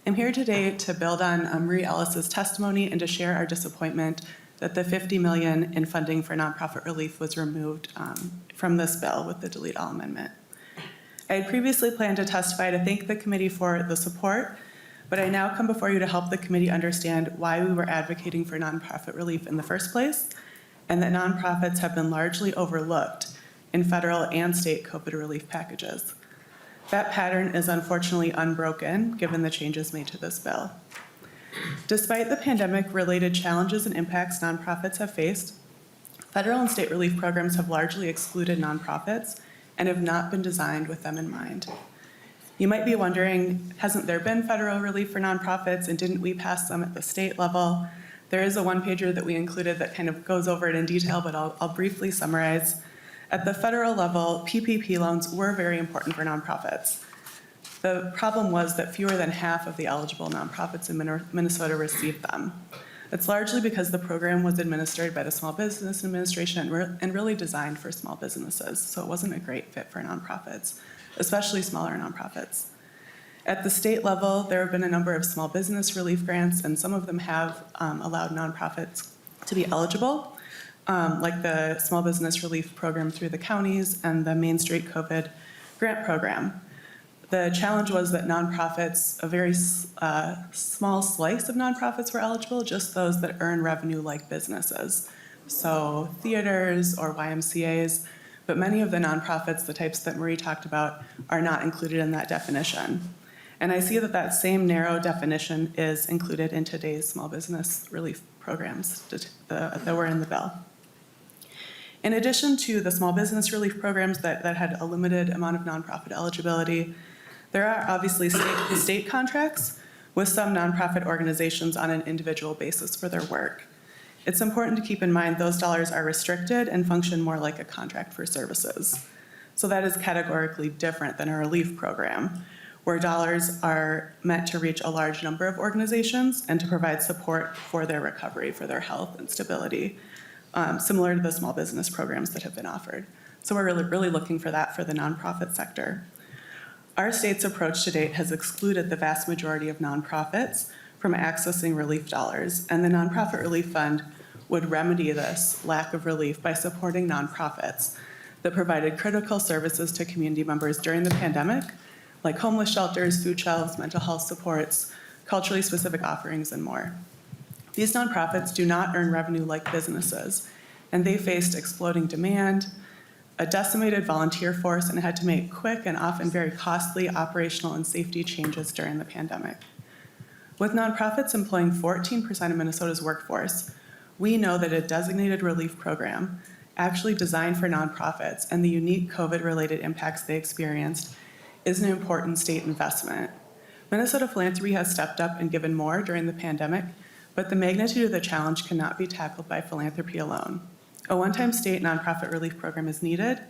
I'm here today to build on Marie Ellis's testimony and to share our disappointment that the $50 million in funding for nonprofit relief was removed from this bill with the delete all amendment. I had previously planned to testify to thank the committee for the support, but I now come before you to help the committee understand why we were advocating for nonprofit relief in the first place, and that nonprofits have been largely overlooked in federal and state COVID relief packages. That pattern is unfortunately unbroken given the changes made to this bill. Despite the pandemic-related challenges and impacts nonprofits have faced, federal and state relief programs have largely excluded nonprofits and have not been designed with them in mind. You might be wondering, hasn't there been federal relief for nonprofits and didn't we pass some at the state level? There is a one-pager that we included that kind of goes over it in detail, but I'll briefly summarize. At the federal level, PPP loans were very important for nonprofits. The problem was that fewer than half of the eligible nonprofits in Minnesota received them. It's largely because the program was administered by the Small Business Administration and really designed for small businesses, so it wasn't a great fit for nonprofits, especially smaller nonprofits. At the state level, there have been a number of small business relief grants, and some of them have allowed nonprofits to be eligible, like the Small Business Relief Program through the counties and the Main Street COVID Grant Program. The challenge was that nonprofits, a very small slice of nonprofits were eligible, just those that earn revenue like businesses. So theaters or YMCAs, but many of the nonprofits, the types that Marie talked about, are not included in that definition. And I see that that same narrow definition is included in today's small business relief programs that were in the bill. In addition to the small business relief programs that had a limited amount of nonprofit eligibility, there are obviously state contracts with some nonprofit organizations on an individual basis for their work. It's important to keep in mind those dollars are restricted and function more like a contract for services. So that is categorically different than a relief program, where dollars are meant to reach a large number of organizations and to provide support for their recovery, for their health and stability, similar to the small business programs that have been offered. So we're really looking for that for the nonprofit sector. Our state's approach to date has excluded the vast majority of nonprofits from accessing relief dollars, and the Nonprofit Relief Fund would remedy this lack of relief by supporting nonprofits that provided critical services to community members during the pandemic, like homeless shelters, food shelves, mental health supports, culturally specific offerings, and more. These nonprofits do not earn revenue like businesses, and they faced exploding demand, a decimated volunteer force, and had to make quick and often very costly operational and safety changes during the pandemic. With nonprofits employing 14% of Minnesota's workforce, we know that a designated relief program actually designed for nonprofits and the unique COVID-related impacts they experienced is an important state investment. Minnesota philanthropy has stepped up and given more during the pandemic, but the magnitude of the challenge cannot be tackled by philanthropy alone. A one-time state nonprofit relief program is needed,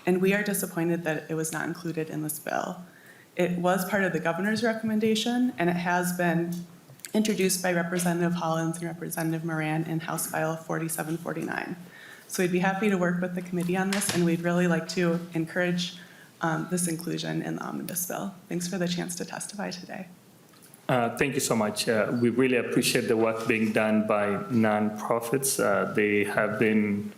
and we are disappointed that it was not included in this bill. It was part of the governor's recommendation, and it has been introduced by Representative Hollins and Representative Moran in House File 4749. So we'd be happy to work with the committee on this, and we'd really like to encourage this inclusion in the Omnibus bill. Thanks for the chance to testify today. Thank you so much. We really appreciate the work being done by nonprofits. They have been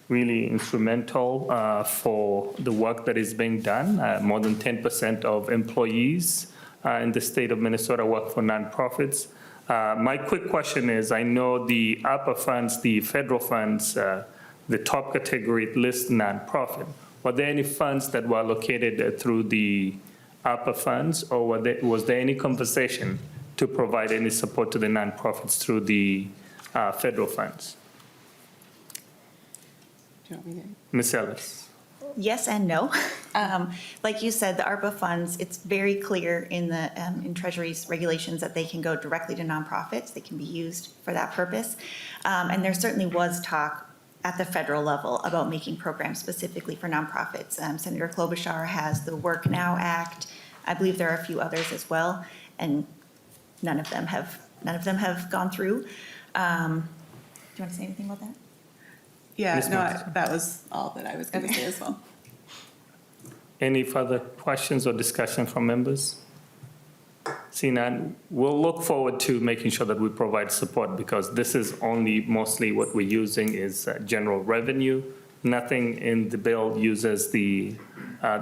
really instrumental for the work that is being done. More than 10% of employees in the state of Minnesota work for nonprofits. My quick question is, I know the ARPA funds, the federal funds, the top category lists nonprofit. Were there any funds that were allocated through the ARPA funds, or was there any conversation to provide any support to the nonprofits through the federal funds? Do you want me to? Ms. Ellis. Yes and no. Like you said, the ARPA funds, it's very clear in the in Treasury's regulations that they can go directly to nonprofits. They can be used for that purpose. And there certainly was talk at the federal level about making programs specifically for nonprofits. Senator Klobuchar has the Work Now Act. I believe there are a few others as well, and none of them have gone through. Do you want to say anything about that? Yeah, Ms. no, Martin. that was all that I was going to say as well. Any further questions or discussion from members? Seeing none, we'll look forward to making sure that we provide support, because this is only mostly what we're using is general revenue. Nothing in the bill uses the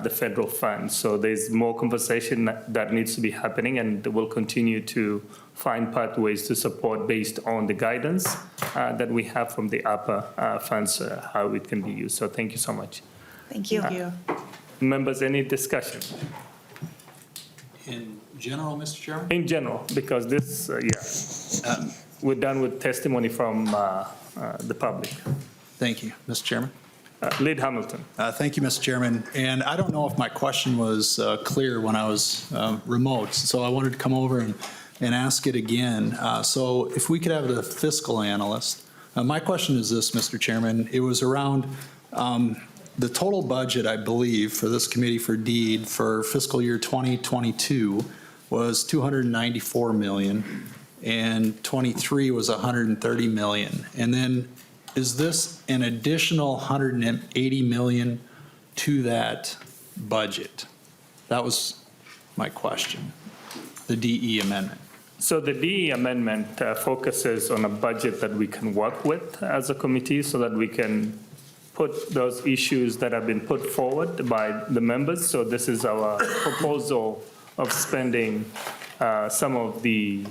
federal funds. So there's more conversation that needs to be happening, and we'll continue to find pathways to support based on the guidance that we have from the ARPA funds, how it can be used. So thank you so much. Thank you. Thank you. Members, any discussion? In general, Mr. Chairman? In general, because this, we're done with testimony from the public. Thank you, Mr. Chairman. Lead Hamilton. Thank you, Mr. Chairman. And I don't know if my question was clear when I was remote, so I wanted to come over and ask it again. So if we could have the fiscal analyst. My question is this, Mr. Chairman. It was around the total budget, I believe, for this committee for deed for fiscal year 2022 was $294 million, and 23 was $130 million. And then is this an additional $180 million to that budget? That was my question, the DE amendment. So the DE amendment focuses on a budget that we can work with as a committee so that we can put those issues that have been put forward by the members. So this is our proposal of spending some of the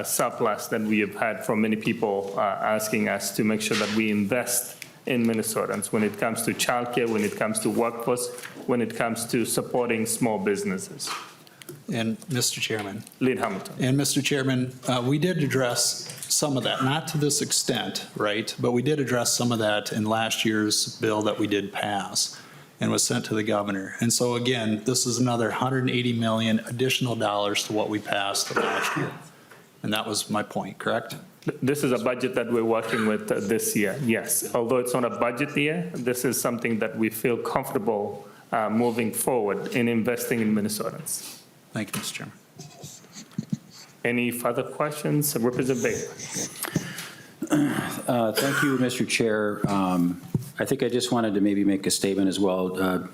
surplus that we have had from many people asking us to make sure that we invest in Minnesotans when it comes to childcare, when it comes to workforce, when it comes to supporting small businesses. And Mr. Chairman. Lead Hamilton. And Mr. Chairman, we did address some of that, not to this extent, right? But we did address some of that in last year's bill that we did pass and was sent to the governor. And so again, this is another $180 million additional dollars to what we passed last year. And that was my point, correct? This is a budget that we're working with this year, yes. Although it's not a budget year, this is something that we feel comfortable moving forward in investing in Minnesotans. Thank you, Mr. Chairman. Any further questions? Representative Baker. Thank you, Mr. Chair. I think I just wanted to maybe make a statement as well.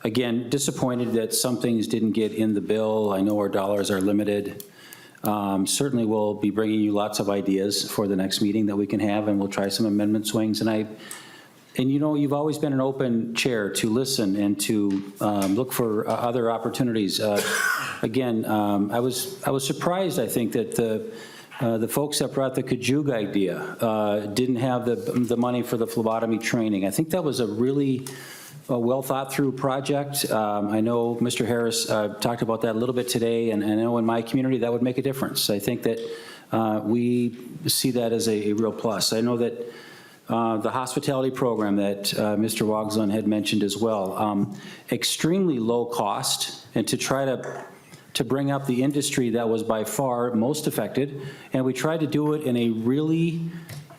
Again, disappointed that some things didn't get in the bill. I know our dollars are limited. Certainly we'll be bringing you lots of ideas for the next meeting that we can have, and we'll try some amendment swings. And you know, you've always been an open chair to listen and to look for other opportunities. Again, I was surprised, I think, that The folks that brought the Kajug idea didn't have the money for the phlebotomy training. I think that was a really well-thought-through project. I know Mr. Harris talked about that a little bit today, and I know in my community that would make a difference. I think that we see that as a real plus. I know that the hospitality program that Mr. Wogslin had mentioned as well, extremely low cost, and to try to bring up the industry that was by far most affected, and we tried to do it in a really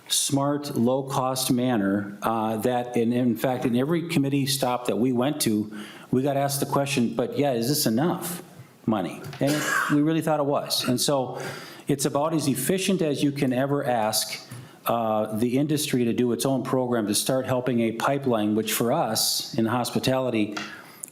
smart, low-cost manner that, in fact, in every committee stop that we went to, we got asked the question, but yeah, is this enough money? And we really thought it was. And so it's about as efficient as you can ever ask the industry to do its own program to start helping a pipeline, which for us in hospitality,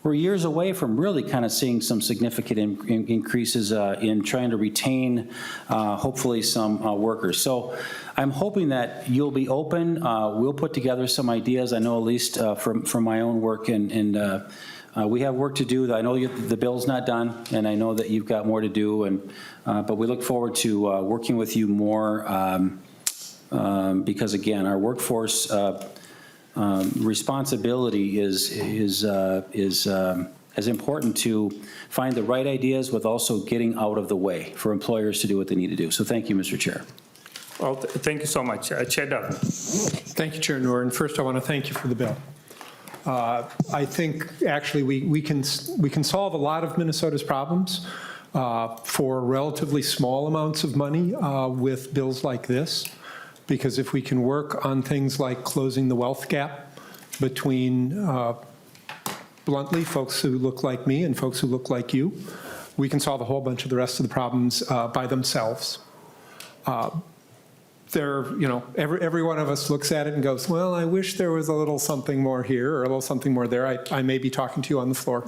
we're years away from really kind of seeing some significant increases in trying to retain, hopefully, some workers. So I'm hoping that you'll be open. We'll put together some ideas. I know at least from my own work, and we have work to do. I know the bill's not done, and I know that you've got more to do. And but we look forward to working with you more because, again, our workforce responsibility is as important to find the right ideas with also getting out of the way for employers to do what they need to do. So thank you, Mr. Chair. Well, thank you so much. Chair Duggan. Thank you, Chair Noor. And first, I want to thank you for the bill. I think actually we can solve a lot of Minnesota's problems for relatively small amounts of money with bills like this. Because if we can work on things like closing the wealth gap between, bluntly, folks who look like me and folks who look like you, we can solve a whole bunch of the rest of the problems by themselves. Every one of us looks at it and goes, well, I wish there was a little something more here or a little something more there. I may be talking to you on the floor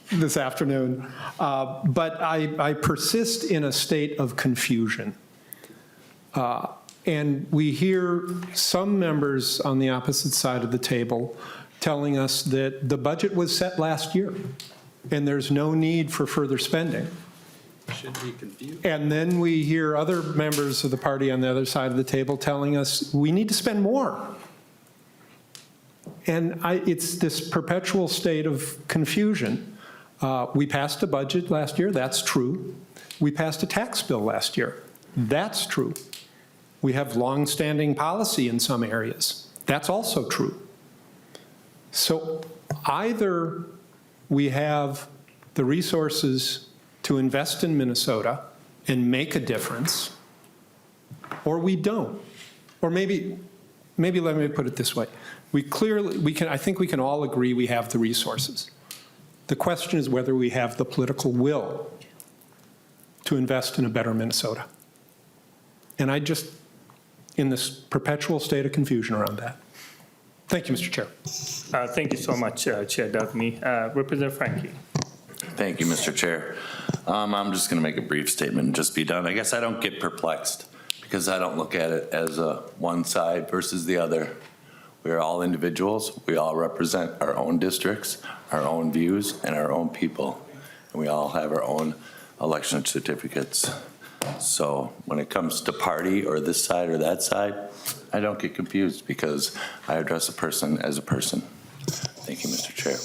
this afternoon. But I persist in a state of confusion. And we hear some members on the opposite side of the table telling us that the budget was set last year and there's no need for further spending. Should be confused. And then we hear other members of the party on the other side of the table telling us we need to spend more. And it's this perpetual state of confusion. We passed a budget last year, that's true. We passed a tax bill last year, that's true. We have long-standing policy in some areas. That's also true. So either we have the resources to invest in Minnesota and make a difference, or we don't. Or maybe let me put it this way. I think we can all agree we have the resources. The question is whether we have the political will to invest in a better Minnesota. And in this perpetual state of confusion around that. Thank you, Mr. Chair. Thank you so much, Chair Duggan. Representative Frankie. Thank you, Mr. Chair. I'm just going to make a brief statement and just be done. I guess I don't get perplexed because I don't look at it as one side versus the other. We are all individuals. We all represent our own districts, our own views, and our own people. And we all have our own election certificates. So when it comes to party or this side or that side, I don't get confused because I address a person as a person. Thank you, Mr. Chair.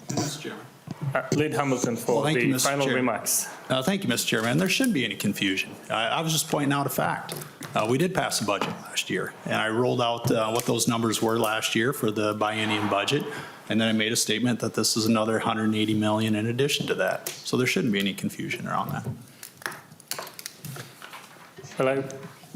Mr. Chairman. Lynn Hamilton for the final remarks. Thank you, Mr. Chairman. There shouldn't be any confusion. I was just pointing out a fact. We did pass a budget last year, and I rolled out what those numbers were last year for the biennium budget, and then I made a statement that this is another $180 million in addition to that. So there shouldn't be any confusion around that. Well, I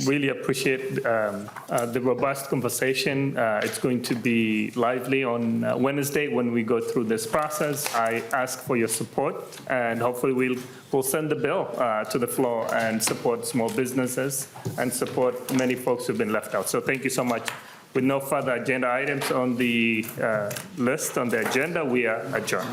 really appreciate the robust conversation. It's going to be lively on Wednesday when we go through this process. I ask for your support, and hopefully we'll send the bill to the floor and support small businesses and support many folks who've been left out. So thank you so much. With no further agenda items on the list on the agenda, we are adjourned.